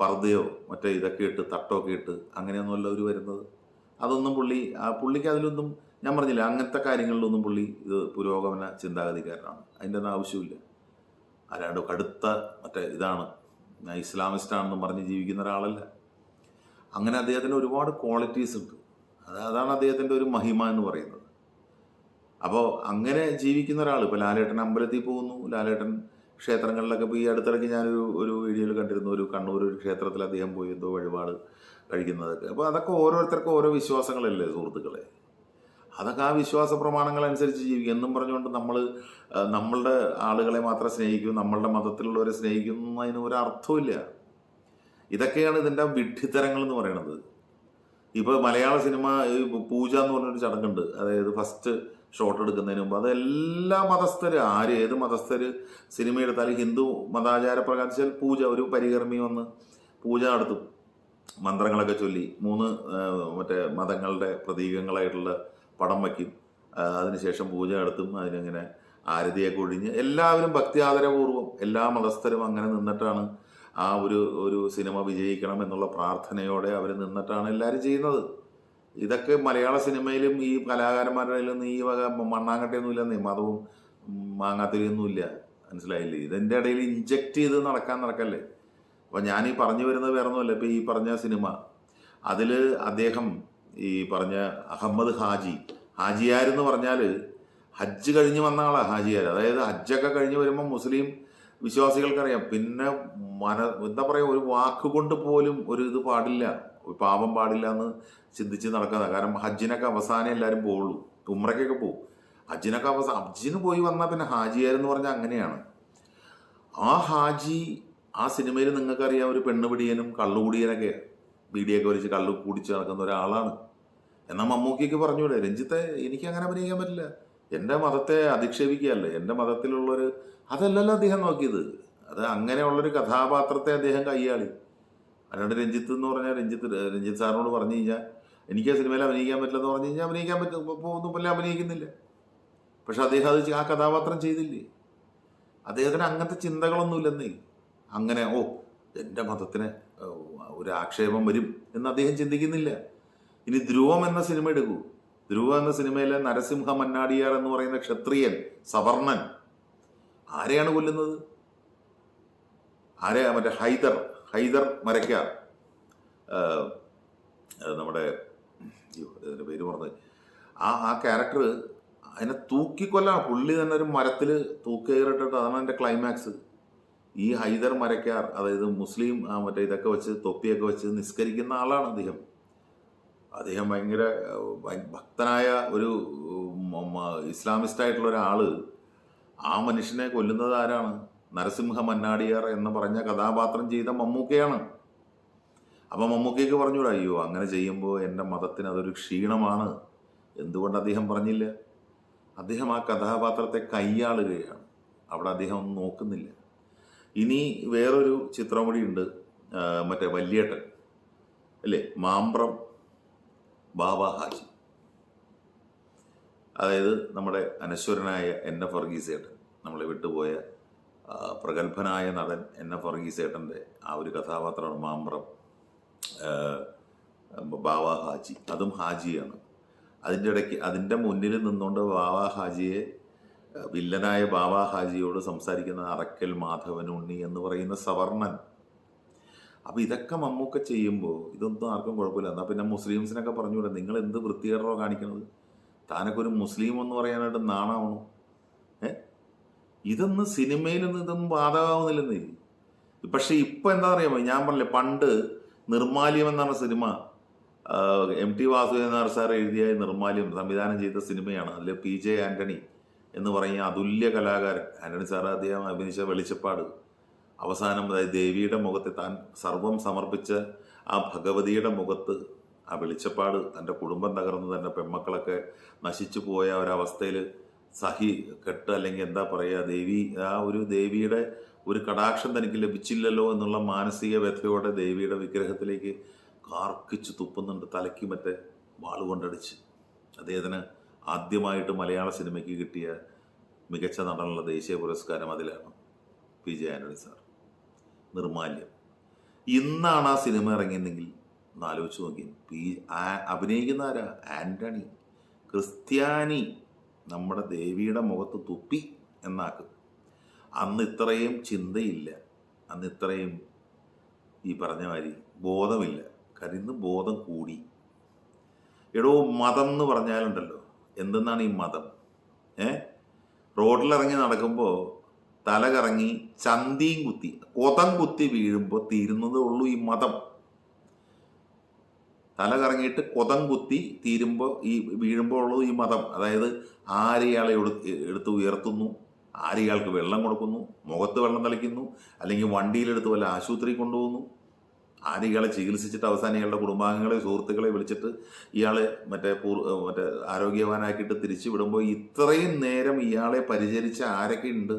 പർദ്ദയോ മറ്റേ ഇതൊക്കെ ഇട്ട് തട്ടമൊക്കെ ഇട്ട് അങ്ങനെയൊന്നുമല്ല അവർ വരുന്നത്. അതൊന്നും പുള്ളിക്ക് അതിലൊന്നും, ഞാൻ പറഞ്ഞില്ല, അങ്ങനത്തെ കാര്യങ്ങളിലൊന്നും പുള്ളി ഇത് പുരോഗമന ചിന്താഗതിക്കാരനാണ്. അതിൻ്റെ ഒന്നും ആവശ്യമില്ല. അല്ലാണ്ട് കടുത്ത മറ്റേ ഇതാണ്, ഇസ്ലാമിസ്റ്റാണെന്ന് പറഞ്ഞ് ജീവിക്കുന്ന ഒരാളല്ല. അങ്ങനെ അദ്ദേഹത്തിന് ഒരുപാട് ക്വാളിറ്റീസ് ഉണ്ട്. അതാണ് അദ്ദേഹത്തിൻ്റെ ഒരു മഹിമ എന്ന് പറയുന്നത്. അപ്പോൾ അങ്ങനെ ജീവിക്കുന്ന ഒരാൾ, ഇപ്പോൾ ലാലേട്ടൻ അമ്പലത്തിൽ പോകുന്നു, ലാലേട്ടൻ ക്ഷേത്രങ്ങളിലൊക്കെ പോയി. അടുത്തിടയ്ക്ക് ഞാനൊരു വീഡിയോയിൽ കണ്ടിരുന്നു, ഒരു കണ്ണൂർ ഒരു ക്ഷേത്രത്തിൽ അദ്ദേഹം പോയി എന്തോ വഴിപാട് കഴിക്കുന്നതൊക്കെ. അപ്പോൾ അതൊക്കെ ഓരോരുത്തർക്കും ഓരോ വിശ്വാസങ്ങളല്ലേ സുഹൃത്തുക്കളെ. അതൊക്കെ ആ വിശ്വാസ പ്രമാണങ്ങൾ അനുസരിച്ച് ജീവിക്കും. എന്നും പറഞ്ഞുകൊണ്ട് നമ്മളുടെ ആളുകളെ മാത്രം സ്നേഹിക്കും, നമ്മളുടെ മതത്തിലുള്ളവരെ സ്നേഹിക്കുന്നതിന് ഒരു അർത്ഥമില്ല. ഇതൊക്കെയാണ് ഇതിൻ്റെ വിഡ്ഢിത്തരങ്ങൾ എന്ന് പറയുന്നത്. ഇപ്പോൾ മലയാള സിനിമ പൂജ എന്ന് പറഞ്ഞൊരു ചടങ്ങുണ്ട്. അതായത് ഫസ്റ്റ് ഷോട്ട് എടുക്കുന്നതിന് മുമ്പ് അതെല്ലാ മതസ്ഥര്, ഏത് മതസ്ഥര് സിനിമ എടുത്താലും ഹിന്ദു മതാചാര പ്രകാരം പൂജ, ഒരു പരികർമ്മി വന്ന് പൂജ നടത്തും, മന്ത്രങ്ങളൊക്കെ ചൊല്ലി 3 മറ്റേ മതങ്ങളുടെ പ്രതീകങ്ങളായിട്ടുള്ള പടം വയ്ക്കും. അതിനുശേഷം പൂജ നടത്തും. അതിനിങ്ങനെ ആരതിയൊക്കെ ഒഴിഞ്ഞ് എല്ലാവരും ഭക്തി ആദരപൂർവ്വം എല്ലാ മതസ്ഥരും അങ്ങനെ നിന്നിട്ടാണ് ആ ഒരു സിനിമ വിജയിക്കണം എന്നുള്ള പ്രാർത്ഥനയോടെ അവർ നിന്നിട്ടാണ് എല്ലാവരും ചെയ്യുന്നത്. ഇതൊക്കെ മലയാള സിനിമയിലും ഈ കലാകാരന്മാരുടെ ഈ വക മണ്ണാങ്കട്ടയൊന്നുമില്ലെന്നേ, മതവും മാങ്ങാത്തിരിയൊന്നുമില്ല. മനസ്സിലായില്ലേ? ഇതിൻ്റെ ഇടയിൽ ഇഞ്ചക്ട് ചെയ്ത് നടക്കല്ലേ. അപ്പം ഞാനീ പറഞ്ഞു വരുന്നത് വേറെ ഒന്നുമല്ല. ഇപ്പം ഈ പറഞ്ഞ സിനിമ, അതിൽ അദ്ദേഹം ഈ പറഞ്ഞ അഹമ്മദ് ഹാജിയാരെന്ന് പറഞ്ഞാൽ ഹജ്ജ് കഴിഞ്ഞ് വന്ന ആളാണ് ഹാജിയാർ. അതായത് ഹജ്ജൊക്കെ കഴിഞ്ഞ് വരുമ്പോൾ മുസ്ലിം വിശ്വാസികൾക്കറിയാം, പിന്നെ എന്താ പറയുക, ഒരു വാക്കുകൊണ്ട് പോലും ഒരു ഇത് പാടില്ല, പാപം പാടില്ല എന്ന് ചിന്തിച്ച് നടക്കുന്നത്. കാരണം ഹജ്ജിനൊക്കെ അവസാനം എല്ലാവരും പോവുള്ളൂ, ഉംറയ്ക്കൊക്കെ പോകും. ഹജ്ജിന് പോയി വന്നാൽ പിന്നെ ഹാജിയാരെന്ന് പറഞ്ഞാൽ അങ്ങനെയാണ്. ആ ഹാജി ആ സിനിമയിൽ നിങ്ങൾക്കറിയാം ഒരു പെണ്ണുപിടിയനും കള്ളുകുടിയനൊക്കെ ബീഡിയൊക്കെ വലിച്ച് കള്ളു കുടിച്ച് നടക്കുന്ന ഒരാളാണ്. എന്നാൽ മമ്മൂക്കിക്ക് പറഞ്ഞൂടെ, രഞ്ജിത്തെ എനിക്ക് അങ്ങനെ അഭിനയിക്കാൻ പറ്റില്ല, എൻ്റെ മതത്തെ അധിക്ഷേപിക്കുകയല്ലേ, എൻ്റെ മതത്തിലുള്ളൊരു അതല്ലല്ലോ അദ്ദേഹം നോക്കിയത്. അത് അങ്ങനെയുള്ളൊരു കഥാപാത്രത്തെ അദ്ദേഹം കൈയാളി. അല്ലാണ്ട് രഞ്ജിത്ത് എന്ന് പറഞ്ഞാൽ രഞ്ജിത്ത് സാറിനോട് പറഞ്ഞു കഴിഞ്ഞാൽ എനിക്ക് ആ സിനിമയിൽ അഭിനയിക്കാൻ പറ്റില്ലെന്ന് പറഞ്ഞു കഴിഞ്ഞാൽ അഭിനയിക്കാൻ പോകുന്നില്ല, അഭിനയിക്കുന്നില്ല. പക്ഷെ അദ്ദേഹം അത് ആ കഥാപാത്രം ചെയ്തില്ലേ. അദ്ദേഹത്തിന് അങ്ങനത്തെ ചിന്തകളൊന്നുമില്ലെന്നേ. അങ്ങനെ എൻ്റെ മതത്തിന് ഒരു ആക്ഷേപം വരും എന്ന് അദ്ദേഹം ചിന്തിക്കുന്നില്ല. ഇനി ധ്രുവം എന്ന സിനിമ എടുക്കൂ. ധ്രുവം എന്ന സിനിമയിലെ നരസിംഹ മന്നാടിയാർ എന്ന് പറയുന്ന ക്ഷത്രിയൻ സവർണൻ ആരെയാണ് കൊല്ലുന്നത്? മറ്റേ ഹൈദർ മരക്കാർ, നമ്മുടെ പേര് പറഞ്ഞത്, ആ ക്യാരക്ടർ അതിനെ തൂക്കിക്കൊല്ലാണ്. പുള്ളി തന്നെ ഒരു മരത്തിൽ തൂക്കേറിട്ടിട്ട്, അതാണ് എൻ്റെ ക്ലൈമാക്സ്. ഈ ഹൈദർ മരക്കാർ, അതായത് മുസ്ലിം മറ്റേ ഇതൊക്കെ വെച്ച് തൊപ്പിയൊക്കെ വെച്ച് നിസ്കരിക്കുന്ന ആളാണ് അദ്ദേഹം ഭയങ്കര ഭക്തനായ ഒരു ഇസ്ലാമിസ്റ്റ് ആയിട്ടുള്ള ഒരാള്. ആ മനുഷ്യനെ കൊല്ലുന്നത് ആരാണ്? നരസിംഹ മന്നാടിയാർ എന്ന് പറഞ്ഞ കഥാപാത്രം ചെയ്ത മമ്മൂക്കയാണ്. അപ്പം മമ്മൂക്കയ്ക്ക് പറഞ്ഞൂടാ, അയ്യോ അങ്ങനെ ചെയ്യുമ്പോൾ എൻ്റെ മതത്തിന് അതൊരു ക്ഷീണമാണ്. എന്തുകൊണ്ട് അദ്ദേഹം പറഞ്ഞില്ല? അദ്ദേഹം ആ കഥാപാത്രത്തെ കൈയാളുകയാണ്. അവിടെ അദ്ദേഹം ഒന്നും നോക്കുന്നില്ല. ഇനി വേറൊരു ചിത്രം കൂടി ഉണ്ട്, മറ്റേ വല്യേട്ടൻ അല്ലേ, മാമ്പ്രം ബാബ ഹാജി. അതായത് നമ്മുടെ അനശ്വരനായ NF വർഗീസേട്ടൻ, നമ്മളെ വിട്ടുപോയ പ്രഗത്ഭനായ നടൻ NF വർഗീസേട്ടൻ്റെ ആ ഒരു കഥാപാത്രമാണ് മാമ്പ്രം ബാബ ഹാജി. അതും ഹാജിയാണ്. അതിൻ്റെ മുന്നിൽ നിന്നുകൊണ്ട് ബാബ ഹാജിയെ, വില്ലനായ ബാബ ഹാജിയോട് സംസാരിക്കുന്ന അറക്കൽ മാധവൻ ഉണ്ണി എന്ന് പറയുന്ന സവർണൻ. അപ്പം ഇതൊക്കെ മമ്മൂക്ക ചെയ്യുമ്പോൾ ഇതൊന്നും ആർക്കും കുഴപ്പമില്ല. എന്നാൽ പിന്നെ മുസ്ലിംസിനൊക്കെ പറഞ്ഞുകൂടെ, നിങ്ങൾ എന്ത് വൃത്തികേടോ കാണിക്കുന്നത്, താനൊക്കെ ഒരു മുസ്ലിം എന്ന് പറയാനായിട്ട് നാണാവണോ? ഇതൊന്നും സിനിമയിലൊന്നും ഇതൊന്നും ബാധകമാവുന്നില്ലെന്നേ. പക്ഷെ ഇപ്പം എന്താ പറയുക, ഞാൻ പറഞ്ഞില്ലേ, പണ്ട് നിർമാല്യം എന്നാണ് cinema, MT Vasudevan Nair sir എഴുതിയ നിർമാല്യം സംവിധാനം ചെയ്ത സിനിമയാണ്. അതിൽ PJ ആൻ്റണി എന്ന് പറയുന്ന അതുല്യ കലാകാരൻ, ആൻ്റണി സാർ അദ്ദേഹം അഭിനയിച്ച വെളിച്ചപ്പാട്, അവസാനം അതായത് ദേവിയുടെ മുഖത്ത് താൻ സർവം സമർപ്പിച്ച ആ ഭഗവതിയുടെ മുഖത്ത് ആ വെളിച്ചപ്പാട്, തൻ്റെ കുടുംബം തകർന്ന്, തൻ്റെ പെൺമക്കളൊക്കെ നശിച്ചു പോയ ഒരവസ്ഥയിൽ കെട്ട് അല്ലെങ്കിൽ എന്താ പറയുക, ആ ഒരു ദേവിയുടെ ഒരു കടാക്ഷം തനിക്ക് ലഭിച്ചില്ലല്ലോ എന്നുള്ള മാനസിക വ്യഥയോടെ ദേവിയുടെ വിഗ്രഹത്തിലേക്ക് കാർക്കിച്ച് തുപ്പുന്നുണ്ട്, തലയ്ക്ക് മറ്റേ വാളുകൊണ്ടടിച്ച്. അദ്ദേഹത്തിന് ആദ്യമായിട്ട് മലയാള സിനിമയ്ക്ക് കിട്ടിയ മികച്ച നടനുള്ള ദേശീയ പുരസ്കാരം അതിലാണ്. വിജയ ആന്റണി സാർ. നിർമാല്യം. ഇന്നാണ് ആ സിനിമ ഇറങ്ങിയെന്നെങ്കിൽ ഒന്ന് ആലോചിച്ച് നോക്കി. അഭിനയിക്കുന്ന ആരാ? ആന്റണി. ക്രിസ്ത്യാനി നമ്മുടെ ദേവിയുടെ മുഖത്ത് തുപ്പി എന്നാക്കും. അന്ന് ഇത്രയും ചിന്തയില്ല, അന്ന് ഇത്രയും ഈ പറഞ്ഞ മാതിരി ബോധമില്ല. കാരണം ഇന്ന് ബോധം കൂടി. എടോ, മതം എന്ന് പറഞ്ഞാലുണ്ടല്ലോ, എന്തെന്നാണ് ഈ മതം? റോഡിലിറങ്ങി നടക്കുമ്പോൾ തല കറങ്ങി ചന്തിയും കുത്തി കൊതം കുത്തി വീഴുമ്പോൾ തീരുന്നതേ ഉള്ളൂ ഈ മതം. തല കറങ്ങിയിട്ട് കൊതം കുത്തി തീരുമ്പോൾ വീഴുമ്പോൾ ഉള്ളൂ ഈ മതം. അതായത് ആരെയാളെ എടുത്ത് ഉയർത്തുന്നു, ആരെയാൾക്ക് വെള്ളം കൊടുക്കുന്നു, മുഖത്ത് വെള്ളം തളിക്കുന്നു, അല്ലെങ്കിൽ വണ്ടിയിലെടുത്ത് വല്ല ആശുപത്രി കൊണ്ടുപോകുന്നു, ആരെയാളെ ചികിത്സിച്ചിട്ട് അവസാനം ഇയാളുടെ കുടുംബാംഗങ്ങളെ സുഹൃത്തുക്കളെ വിളിച്ചിട്ട് ഇയാളെ മറ്റേ ആരോഗ്യവാനാക്കിയിട്ട് തിരിച്ചു വിടുമ്പോൾ ഇത്രയും നേരം ഇയാളെ പരിചരിച്ച ആരൊക്കെ ഉണ്ട്?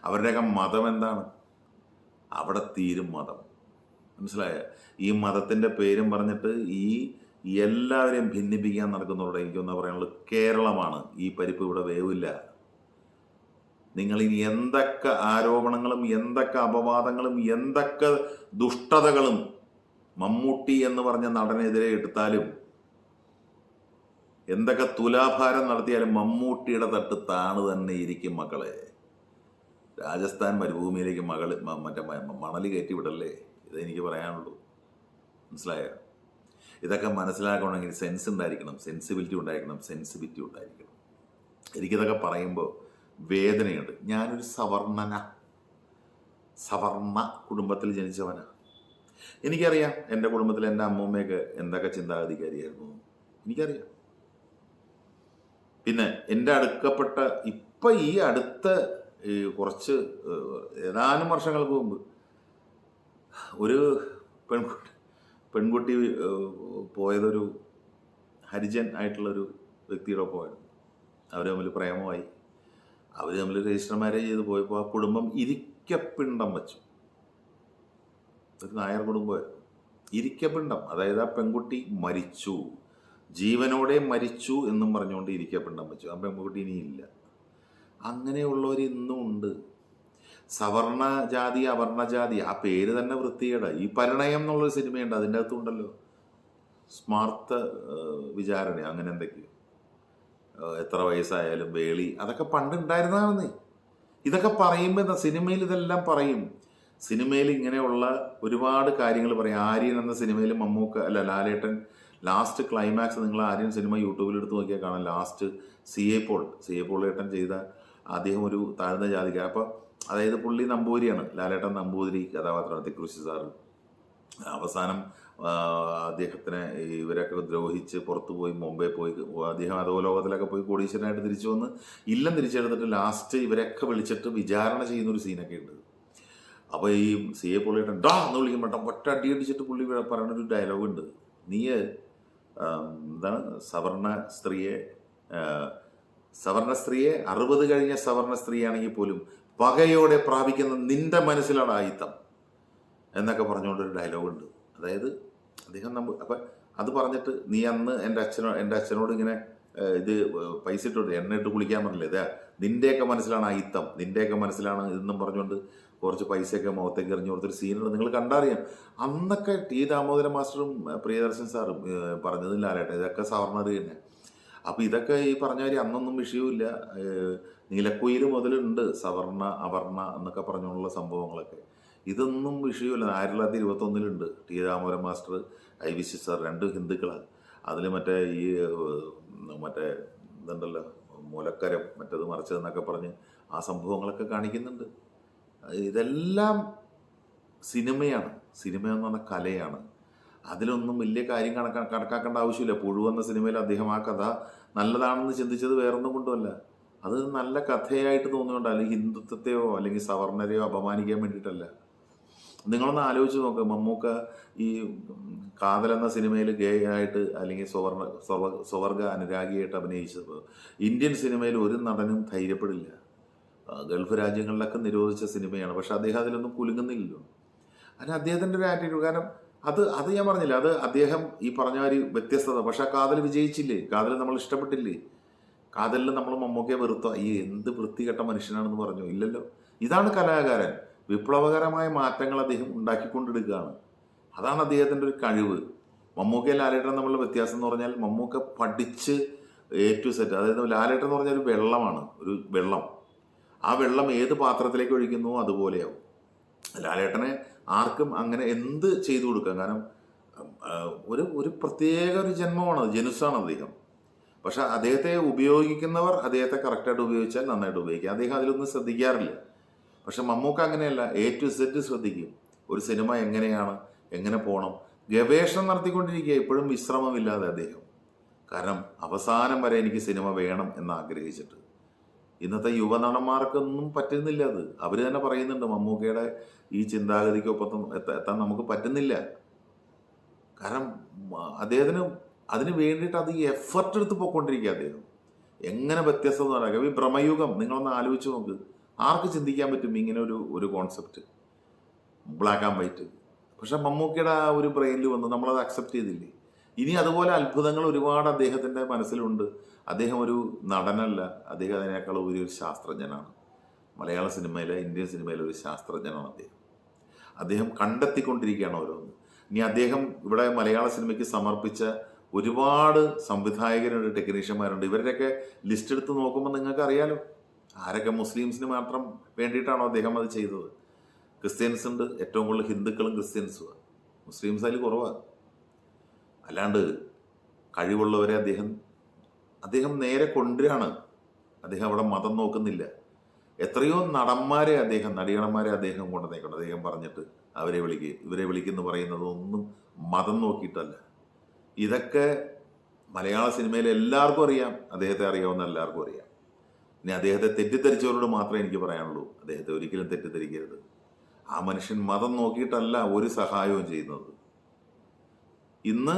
അവരുടെയൊക്കെ മതം എന്താണ്? അവിടെ തീരും മതം. മനസ്സിലായ? ഈ മതത്തിൻ്റെ പേരും പറഞ്ഞിട്ട് ഈ എല്ലാവരെയും ഭിന്നിപ്പിക്കാൻ നടക്കുന്നവരുടെ എനിക്കൊന്നാ പറയാനുള്ളത്, കേരളമാണ്. ഈ പരിപ്പ് ഇവിടെ വേവില്ല. നിങ്ങൾ ഇനി എന്തൊക്കെ ആരോപണങ്ങളും എന്തൊക്കെ അപവാദങ്ങളും എന്തൊക്കെ ദുഷ്ടതകളും മമ്മൂട്ടി എന്ന് പറഞ്ഞ നടനെതിരെ എടുത്താലും എന്തൊക്കെ തുലാഭാരം നടത്തിയാലും മമ്മൂട്ടിയുടെ തട്ട് താണ് തന്നെ ഇരിക്കും മക്കളെ. രാജസ്ഥാൻ മരുഭൂമിയിലേക്ക് മറ്റേ മണൽ കയറ്റി വിടല്ലേ, ഇതെനിക്ക് പറയാനുള്ളൂ. മനസ്സിലായോ? ഇതൊക്കെ മനസ്സിലാക്കണമെങ്കിൽ സെൻസ് ഉണ്ടായിരിക്കണം, സെൻസിബിലിറ്റി ഉണ്ടായിരിക്കണം, സെൻസിബിലിറ്റി ഉണ്ടായിരിക്കണം. എനിക്കിതൊക്കെ പറയുമ്പോൾ വേദനയുണ്ട്. ഞാനൊരു സവർണ കുടുംബത്തിൽ ജനിച്ചവനാ. എനിക്കറിയാം എൻ്റെ കുടുംബത്തിൽ എൻ്റെ അമ്മൂമ്മയൊക്കെ എന്തൊക്കെ ചിന്താഗതിക്കാരിയായിരുന്നു, എനിക്കറിയാം. പിന്നെ എൻ്റെ അടുക്കപ്പെട്ട ഇപ്പം ഈ അടുത്ത കുറച്ച് ഏതാനും വർഷങ്ങൾക്ക് മുമ്പ് ഒരു പെൺകുട്ടി പോയതൊരു ഹരിജൻ ആയിട്ടുള്ളൊരു വ്യക്തിയുടെ പോയത്. അവർ തമ്മിൽ പ്രേമമായി, അവർ തമ്മിൽ രജിസ്റ്റർ മാരേജ് ചെയ്ത് പോയപ്പോൾ ആ കുടുംബം ഇരിക്കപ്പിണ്ടം വച്ചു. ഒരു നായർ കുടുംബമായിരുന്നു. ഇരിക്കപ്പിണ്ടം, അതായത് ആ പെൺകുട്ടി മരിച്ചു, ജീവനോടെ മരിച്ചു എന്നും പറഞ്ഞുകൊണ്ട് ഇരിക്കപ്പിണ്ടം വെച്ചു. ആ പെൺകുട്ടി ഇനിയില്ല. അങ്ങനെയുള്ളവർ ഇന്നും ഉണ്ട്. സവർണ ജാതി അവർണജാതി, ആ പേര് തന്നെ വൃത്തികേട്. ഈ പരിണയം എന്നുള്ളൊരു സിനിമയുണ്ട്, അതിൻ്റെ അകത്തുണ്ടല്ലോ സ്മാർത്ത വിചാരണ, അങ്ങനെ എന്തൊക്കെയോ, എത്ര വയസ്സായാലും വേളി, അതൊക്കെ പണ്ട് ഉണ്ടായിരുന്നതാണെന്നേ. ഇതൊക്കെ പറയുമ്പോൾ എന്താ, സിനിമയിൽ ഇതെല്ലാം പറയും. സിനിമയിൽ ഇങ്ങനെയുള്ള ഒരുപാട് കാര്യങ്ങൾ പറയും. ആര്യൻ എന്ന സിനിമയിൽ ലാലേട്ടൻ ലാസ്റ്റ് ക്ലൈമാക്സ്, നിങ്ങൾ ആര്യൻ സിനിമ യൂട്യൂബിൽ എടുത്ത് നോക്കിയാൽ കാണാം. ലാസ്റ്റ് സി എ പോൾ ഏട്ടൻ ചെയ്ത, അദ്ദേഹം ഒരു താഴ്ന്ന ജാതിക്ക. അപ്പോൾ അതായത് പുള്ളി നമ്പൂതിരിയാണ്, ലാലേട്ടൻ നമ്പൂതിരി കഥാപാത്രമാണ്, തിക്കുറിശി സാറ്. അവസാനം അദ്ദേഹത്തിനെ ഇവരൊക്കെ ദ്രോഹിച്ച് പുറത്തു പോയി, മുംബൈ പോയി, അദ്ദേഹം അധോലോകത്തിലൊക്കെ പോയി കോടീശ്വരനായിട്ട് തിരിച്ചു വന്ന് ഇല്ലം തിരിച്ചെടുത്തിട്ട് ലാസ്റ്റ് ഇവരൊക്കെ വിളിച്ചിട്ട് വിചാരണ ചെയ്യുന്നൊരു സീനൊക്കെ ഉണ്ട്. അപ്പോൾ ഈ സി എ പുള്ളിയേട്ടൻ ഡാ എന്ന് വിളിക്കുമ്പോൾ ഒറ്റ അടി അടിച്ചിട്ട് പുള്ളി പറയുന്നൊരു ഡയലോഗ് ഉണ്ട്. നീ എന്താണ് സവർണ സ്ത്രീയെ 60 കഴിഞ്ഞ സവർണ സ്ത്രീയാണെങ്കിൽ പോലും പകയോടെ പ്രാപിക്കുന്ന നിന്റെ മനസ്സിലാണ് ആയിത്തം എന്നൊക്കെ പറഞ്ഞുകൊണ്ടൊരു ഡയലോഗുണ്ട്. അതായത് അദ്ദേഹം അപ്പം അത് പറഞ്ഞിട്ട് നീ അന്ന് എൻ്റെ അച്ഛനോട് ഇങ്ങനെ ഇത് പൈസ ഇട്ടോട്ട് എണ്ണ ഇട്ട് കുളിക്കാൻ പറഞ്ഞില്ലേ, ഇതാ നിൻ്റെയൊക്കെ മനസ്സിലാണ് അയിത്തം, നിൻ്റെയൊക്കെ മനസ്സിലാണ് ഇതെന്നും പറഞ്ഞുകൊണ്ട് കുറച്ച് പൈസയൊക്കെ മുഖത്തേക്ക് എറിഞ്ഞു കൊടുത്തൊരു സീനുണ്ട്, നിങ്ങൾ കണ്ടറിയാം. അന്നൊക്കെ ടി ദാമോദരൻ മാസ്റ്ററും പ്രിയദർശൻ സാറും പറഞ്ഞതും ലാലേട്ടൻ, ഇതൊക്കെ സവർണർ തന്നെ. അപ്പം ഇതൊക്കെ ഈ പറഞ്ഞ കാര്യം അന്നൊന്നും വിഷയമില്ല. നീലക്കുയിൽ മുതലുണ്ട് സവർണ അവർണ എന്നൊക്കെ പറഞ്ഞുള്ള സംഭവങ്ങളൊക്കെ. ഇതൊന്നും വിഷയമില്ല. 1921 T Damodaran master, IVC sir, 2 ഹിന്ദുക്കളാണ്. അതിൽ മറ്റേ ഇതുണ്ടല്ലോ മൂലക്കരം മറ്റത് മറിച്ചതെന്നൊക്കെ പറഞ്ഞ് ആ സംഭവങ്ങളൊക്കെ കാണിക്കുന്നുണ്ട്. ഇതെല്ലാം സിനിമയാണ്. സിനിമ എന്ന് പറഞ്ഞ കലയാണ്. അതിലൊന്നും വലിയ കാര്യം കണക്കാക്കേണ്ട ആവശ്യമില്ല. പുഴുവെന്ന സിനിമയിൽ അദ്ദേഹം ആ കഥ നല്ലതാണെന്ന് ചിന്തിച്ചത് വേറൊന്നും കൊണ്ടുമല്ല, അത് നല്ല കഥയായിട്ട് തോന്നിയോണ്ട്, അല്ലെങ്കിൽ ഹിന്ദുത്വത്തെയോ അല്ലെങ്കിൽ സവർണരെയോ അപമാനിക്കാൻ വേണ്ടിയിട്ടല്ല. നിങ്ങളൊന്ന് ആലോചിച്ച് നോക്ക്, മമ്മൂക്ക ഈ കാതൽ എന്ന സിനിമയിൽ ഗേ ആയിട്ട് അല്ലെങ്കിൽ സ്വവർഗ അനുരാഗിയായിട്ട് അഭിനയിച്ചത് ഇന്ത്യൻ സിനിമയിൽ ഒരു നടനും ധൈര്യപ്പെടില്ല. ഗൾഫ് രാജ്യങ്ങളിലൊക്കെ നിരോധിച്ച സിനിമയാണ്. പക്ഷെ അദ്ദേഹം അതിലൊന്നും കുലുങ്ങുന്നില്ലല്ലോ. അതിന് അദ്ദേഹത്തിൻ്റെ ഒരു ആറ്റിറ്റ്യൂഡ്. കാരണം അത് ഞാൻ പറഞ്ഞില്ല, അത് അദ്ദേഹം ഈ പറഞ്ഞ ഒരു വ്യത്യസ്തത. പക്ഷെ ആ കാതൽ വിജയിച്ചില്ലേ, കാതൽ നമ്മൾ ഇഷ്ടപ്പെട്ടില്ലേ, കാതലിൽ നമ്മൾ മമ്മൂക്കയെ വെറുത്തോ, ഈ എന്ത് വൃത്തികെട്ട മനുഷ്യനാണെന്ന് പറഞ്ഞു? ഇല്ലല്ലോ. ഇതാണ് കലാകാരൻ. വിപ്ലവകരമായ മാറ്റങ്ങൾ അദ്ദേഹം ഉണ്ടാക്കിക്കൊണ്ടെടുക്കുകയാണ്. അതാണ് അദ്ദേഹത്തിൻ്റെ ഒരു കഴിവ്. മമ്മൂക്കയും ലാലേട്ടനും തമ്മിലുള്ള വ്യത്യാസം എന്ന് പറഞ്ഞാൽ മമ്മൂക്ക പഠിച്ച് എ ടു സെറ്റ്, അതായത് ലാലേട്ടൻ എന്ന് പറഞ്ഞാൽ ഒരു വെള്ളമാണ്, ഒരു വെള്ളം. ആ വെള്ളം ഏത് പാത്രത്തിലേക്ക് ഒഴിക്കുന്നുവോ അതുപോലെയാവും. ലാലേട്ടനെ ആർക്കും അങ്ങനെ എന്ത് ചെയ്തു കൊടുക്കാം. കാരണം ഒരു ഒരു പ്രത്യേക ഒരു ജന്മമാണ്, ജനുസാണ് അദ്ദേഹം. പക്ഷെ അദ്ദേഹത്തെ ഉപയോഗിക്കുന്നവർ അദ്ദേഹത്തെ കറക്റ്റായിട്ട് ഉപയോഗിച്ചാൽ നന്നായിട്ട് ഉപയോഗിക്കുക. അദ്ദേഹം അതിലൊന്നും ശ്രദ്ധിക്കാറില്ല. പക്ഷെ മമ്മൂക്ക അങ്ങനെയല്ല, എ ടു സെറ്റ് ശ്രദ്ധിക്കും. ഒരു സിനിമ എങ്ങനെയാണ്, എങ്ങനെ പോകണം, ഗവേഷണം നടത്തിക്കൊണ്ടിരിക്കുക, ഇപ്പോഴും വിശ്രമമില്ലാതെ അദ്ദേഹം. കാരണം അവസാനം വരെ എനിക്ക് സിനിമ വേണം എന്ന് ആഗ്രഹിച്ചിട്ട്. ഇന്നത്തെ യുവനടന്മാർക്കൊന്നും പറ്റുന്നില്ല അത്. അവർ തന്നെ പറയുന്നുണ്ട് മമ്മൂക്കയുടെ ഈ ചിന്താഗതിക്കൊപ്പം എത്താൻ നമുക്ക് പറ്റുന്നില്ല. കാരണം അദ്ദേഹത്തിന് അതിന് വേണ്ടിയിട്ട് അത് എഫർട്ട് എടുത്ത് പോയിക്കൊണ്ടിരിക്കുക അദ്ദേഹം. എങ്ങനെ വ്യത്യസ്തത നടക്കുക. ഈ ഭ്രമയുഗം നിങ്ങളൊന്ന് ആലോചിച്ച് നോക്ക്. ആർക്ക് ചിന്തിക്കാൻ പറ്റും ഇങ്ങനെ ഒരു കോൺസെപ്റ്റ്, ബ്ലാക്ക് ആൻഡ് വൈറ്റ്? പക്ഷെ മമ്മൂക്കയുടെ ആ ഒരു ബ്രെയിനിൽ വന്നു, നമ്മളത് അക്സെപ്റ്റ് ചെയ്തില്ലേ. ഇനി അതുപോലെ അത്ഭുതങ്ങൾ ഒരുപാട് അദ്ദേഹത്തിൻ്റെ മനസ്സിലുണ്ട്. അദ്ദേഹം ഒരു നടനല്ല, അദ്ദേഹം അതിനേക്കാൾ ഒരു ശാസ്ത്രജ്ഞനാണ്. മലയാള സിനിമയിലെ, ഇന്ത്യൻ സിനിമയിലെ ഒരു ശാസ്ത്രജ്ഞനാണ് അദ്ദേഹം. അദ്ദേഹം കണ്ടെത്തിക്കൊണ്ടിരിക്കുകയാണ് ഓരോന്ന്. ഇനി അദ്ദേഹം ഇവിടെ മലയാള സിനിമയ്ക്ക് സമർപ്പിച്ച ഒരുപാട് സംവിധായകരുണ്ട്, ടെക്നീഷ്യന്മാരുണ്ട്. ഇവരുടെയൊക്കെ ലിസ്റ്റ് എടുത്ത് നോക്കുമ്പോൾ നിങ്ങൾക്ക് അറിയാലോ ആരൊക്കെ മുസ്ലിംസിന് മാത്രം വേണ്ടിയിട്ടാണോ അദ്ദേഹം അത് ചെയ്തത്. ക്രിസ്ത്യൻസ് ഉണ്ട്, ഏറ്റവും കൂടുതൽ ഹിന്ദുക്കളും ക്രിസ്ത്യൻസുമാണ്, മുസ്ലിംസ് അതിൽ കുറവാണ്. അല്ലാണ്ട് കഴിവുള്ളവരെ അദ്ദേഹം നേരെ കൊണ്ടുവരികയാണ്. അദ്ദേഹം അവിടെ മതം നോക്കുന്നില്ല. എത്രയോ നടിയണന്മാരെ അദ്ദേഹം കൊണ്ടുവന്നേക്കണം. അദ്ദേഹം പറഞ്ഞിട്ട് അവരെ വിളിക്കുക, ഇവരെ വിളിക്കുന്നു പറയുന്നത് ഒന്നും മതം നോക്കിയിട്ടല്ല. ഇതൊക്കെ മലയാള സിനിമയിൽ എല്ലാവർക്കും അറിയാം, അദ്ദേഹത്തെ അറിയാവുന്ന എല്ലാവർക്കും അറിയാം. ഇനി അദ്ദേഹത്തെ തെറ്റിദ്ധരിച്ചവരോട് മാത്രമേ എനിക്ക് പറയാനുള്ളൂ, അദ്ദേഹത്തെ ഒരിക്കലും തെറ്റിദ്ധരിക്കരുത്. ആ മനുഷ്യൻ മതം നോക്കിയിട്ടല്ല ഒരു സഹായവും ചെയ്യുന്നത്. ഇന്ന്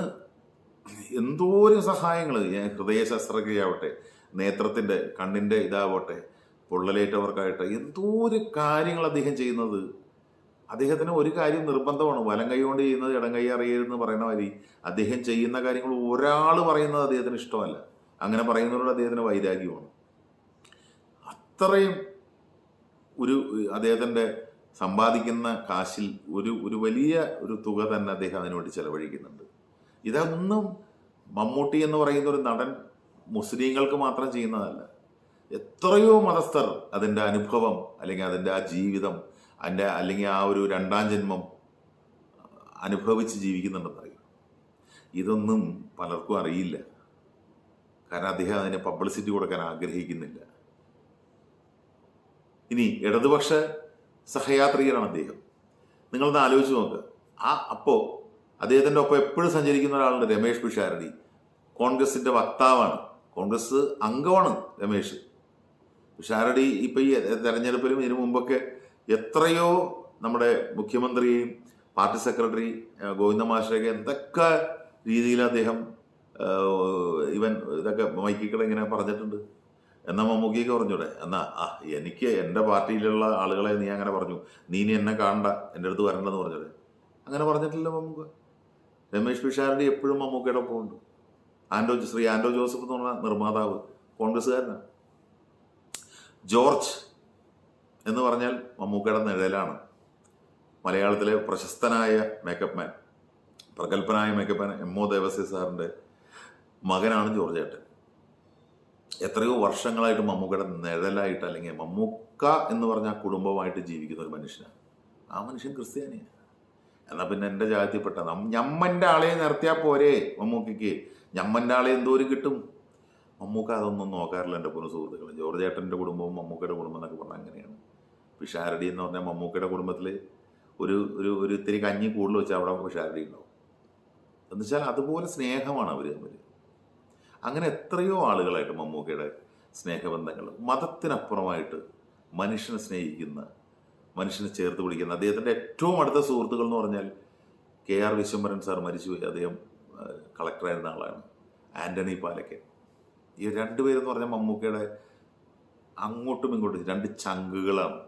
എന്തോരം സഹായങ്ങൾ, ഹൃദയ ശസ്ത്രക്രിയയാവട്ടെ, നേത്രത്തിൻ്റെ കണ്ണിൻ്റെ ഇതാവട്ടെ, പൊള്ളലേറ്റവർക്കായിട്ട് എന്തോരം കാര്യങ്ങൾ അദ്ദേഹം ചെയ്യുന്നത്. അദ്ദേഹത്തിന് ഒരു കാര്യം നിർബന്ധമാണ്, വലം കൈ കൊണ്ട് ചെയ്യുന്നത് ഇടം കൈ അറിയരുതെന്ന് പറയുന്ന മാതിരി അദ്ദേഹം ചെയ്യുന്ന കാര്യങ്ങൾ ഒരാൾ പറയുന്നത് അദ്ദേഹത്തിന് ഇഷ്ടമല്ല. അങ്ങനെ പറയുന്നവരോട് അദ്ദേഹത്തിന് വൈരാഗ്യമാണ്. അത്രയും അദ്ദേഹത്തിൻ്റെ സമ്പാദിക്കുന്ന കാശിൽ ഒരു വലിയ ഒരു തുക തന്നെ അദ്ദേഹം അതിനുവേണ്ടി ചെലവഴിക്കുന്നുണ്ട്. ഇതൊന്നും മമ്മൂട്ടി എന്ന് പറയുന്ന ഒരു നടൻ മുസ്ലിങ്ങൾക്ക് മാത്രം ചെയ്യുന്നതല്ല. എത്രയോ മതസ്ഥർ അതിൻ്റെ അനുഭവം, അല്ലെങ്കിൽ അതിൻ്റെ ആ ജീവിതം, അല്ലെങ്കിൽ ആ ഒരു രണ്ടാം ജന്മം അനുഭവിച്ച് ജീവിക്കുന്നുണ്ടെന്നറിയും. ഇതൊന്നും പലർക്കും അറിയില്ല. കാരണം അദ്ദേഹം അതിന് പബ്ലിസിറ്റി കൊടുക്കാൻ ആഗ്രഹിക്കുന്നില്ല. ഇനി ഇടതുപക്ഷ സഹയാത്രികനാണ് അദ്ദേഹം. നിങ്ങളൊന്ന് ആലോചിച്ച് നോക്കുക. അപ്പോൾ അദ്ദേഹത്തിൻ്റെ ഒപ്പം എപ്പോഴും സഞ്ചരിക്കുന്ന ഒരാളുണ്ട്, രമേഷ് പിഷാരടി. കോൺഗ്രസിൻ്റെ വക്താവാണ്, കോൺഗ്രസ് അംഗമാണ് രമേഷ് പിഷാരടി. ഇപ്പം ഈ തെരഞ്ഞെടുപ്പിലും ഇതിനു മുമ്പൊക്കെ എത്രയോ നമ്മുടെ മുഖ്യമന്ത്രിയെയും പാർട്ടി സെക്രട്ടറി ഗോവിന്ദ മാഷയൊക്കെ എന്തൊക്കെ രീതിയിൽ അദ്ദേഹം ഇതൊക്കെ മൈക്കിക്കളെ ഇങ്ങനെ പറഞ്ഞിട്ടുണ്ട്. എന്നാൽ മമ്മൂക്കിയൊക്കെ പറഞ്ഞൂടെ, എന്നാ എനിക്ക് എൻ്റെ പാർട്ടിയിലുള്ള ആളുകളെ നീ അങ്ങനെ പറഞ്ഞു, നീ എന്നെ കാണണ്ട, എൻ്റെ അടുത്ത് വരണ്ടെന്ന് പറഞ്ഞത്. അങ്ങനെ പറഞ്ഞിട്ടില്ല മമ്മൂക്ക. രമേഷ് പിഷാരടി എപ്പോഴും മമ്മൂക്കയുടെ ഒപ്പം ഉണ്ട്. ശ്രീ ആൻഡോ ജോസഫ് എന്ന് പറഞ്ഞ നിർമ്മാതാവ് കോൺഗ്രസ്സുകാരനാണ്. ജോർജ് എന്ന് പറഞ്ഞാൽ മമ്മൂക്കയുടെ നിഴലാണ്. മലയാളത്തിലെ പ്രശസ്തനായ മേക്കപ്പ് മാൻ, പ്രഗത്ഭനായ makeup man M O Devasya സാറിൻ്റെ മകനാണ് ജോർജ് ഏട്ടൻ. എത്രയോ വർഷങ്ങളായിട്ട് മമ്മൂക്കയുടെ നിഴലായിട്ട്, അല്ലെങ്കിൽ മമ്മൂക്ക എന്ന് പറഞ്ഞ ആ കുടുംബമായിട്ട് ജീവിക്കുന്ന ഒരു മനുഷ്യനാണ്. ആ മനുഷ്യൻ ക്രിസ്ത്യാനിയാണ്. എന്നാൽ പിന്നെ എൻ്റെ ജാതിയിൽപ്പെട്ട ഞമ്മൻ്റെ ആളെ നിർത്തിയാൽ പോരെ മമ്മൂക്കയ്ക്ക്? ഞമ്മൻ്റെ ആളെ എന്തോരം കിട്ടും? മമ്മൂക്ക അതൊന്നും നോക്കാറില്ല. എൻ്റെ പൊന്നു സുഹൃത്തുക്കൾ, ജോർജ് ഏട്ടൻ്റെ കുടുംബവും മമ്മൂക്കയുടെ കുടുംബം എന്നൊക്കെ പറഞ്ഞാൽ അങ്ങനെയാണ്. പിഷാരടി എന്ന് പറഞ്ഞാൽ മമ്മൂക്കയുടെ കുടുംബത്തിൽ ഒരു ഇത്തിരി കഞ്ഞി കൂടുതൽ വെച്ചാൽ അവിടെ പിഷാരടി ഉണ്ടാവും. എന്നുവെച്ചാൽ അതുപോലെ സ്നേഹമാണ് അവർ തമ്മിൽ. അങ്ങനെ എത്രയോ ആളുകളായിട്ട് മമ്മൂക്കയുടെ സ്നേഹബന്ധങ്ങൾ, മതത്തിനപ്പുറമായിട്ട് മനുഷ്യനെ സ്നേഹിക്കുന്ന, മനുഷ്യനെ ചേർത്ത് പിടിക്കുന്ന. അദ്ദേഹത്തിൻ്റെ ഏറ്റവും അടുത്ത സുഹൃത്തുക്കൾ എന്ന് പറഞ്ഞാൽ KR വിശ്വംഭരൻ സാർ മരിച്ചുപോയി. അദ്ദേഹം കളക്ടറായിരുന്ന ആളാണ്. ആൻ്റണി പാലക്കൻ. ഈ രണ്ടുപേരെന്ന് പറഞ്ഞാൽ മമ്മൂക്കയുടെ അങ്ങോട്ടും ഇങ്ങോട്ടും രണ്ട് ചങ്കുകളാണ്.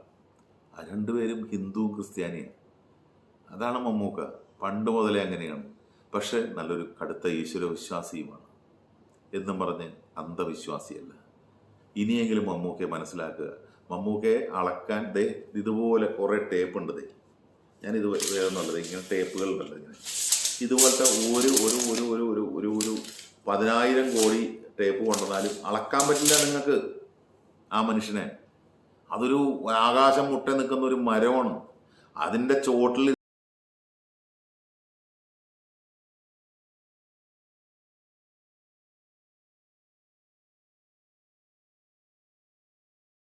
ആ രണ്ടുപേരും ഹിന്ദുവും ക്രിസ്ത്യാനിയും. അതാണ് മമ്മൂക്ക. പണ്ട് മുതലേ അങ്ങനെയാണ്. പക്ഷെ നല്ലൊരു കടുത്ത ഈശ്വര വിശ്വാസിയുമാണ്. എന്നും പറഞ്ഞ് അന്ധവിശ്വാസിയല്ല. ഇനിയെങ്കിലും മമ്മൂക്കയെ മനസ്സിലാക്കുക. മമ്മൂക്കയെ അളക്കാൻ ദേ ഇതുപോലെ കുറേ ടേപ്പ് ഉണ്ട്. ദേ ഞാൻ ഇത് വേറൊന്നുള്ളത് ഇങ്ങനെ ടേപ്പുകളുണ്ടല്ലോ ഇങ്ങനെ ഇതുപോലത്തെ ഒരു ഒരു ഒരു ഒരു ഒരു ഒരു ഒരു 10,000 കോടി ടേപ്പ് കൊണ്ടുവന്നാലും അളക്കാൻ പറ്റില്ല നിങ്ങൾക്ക് ആ മനുഷ്യനെ. അതൊരു ആകാശം മുട്ട നിൽക്കുന്ന ഒരു മരമാണ്. അതിൻ്റെ ചോട്ടിൽ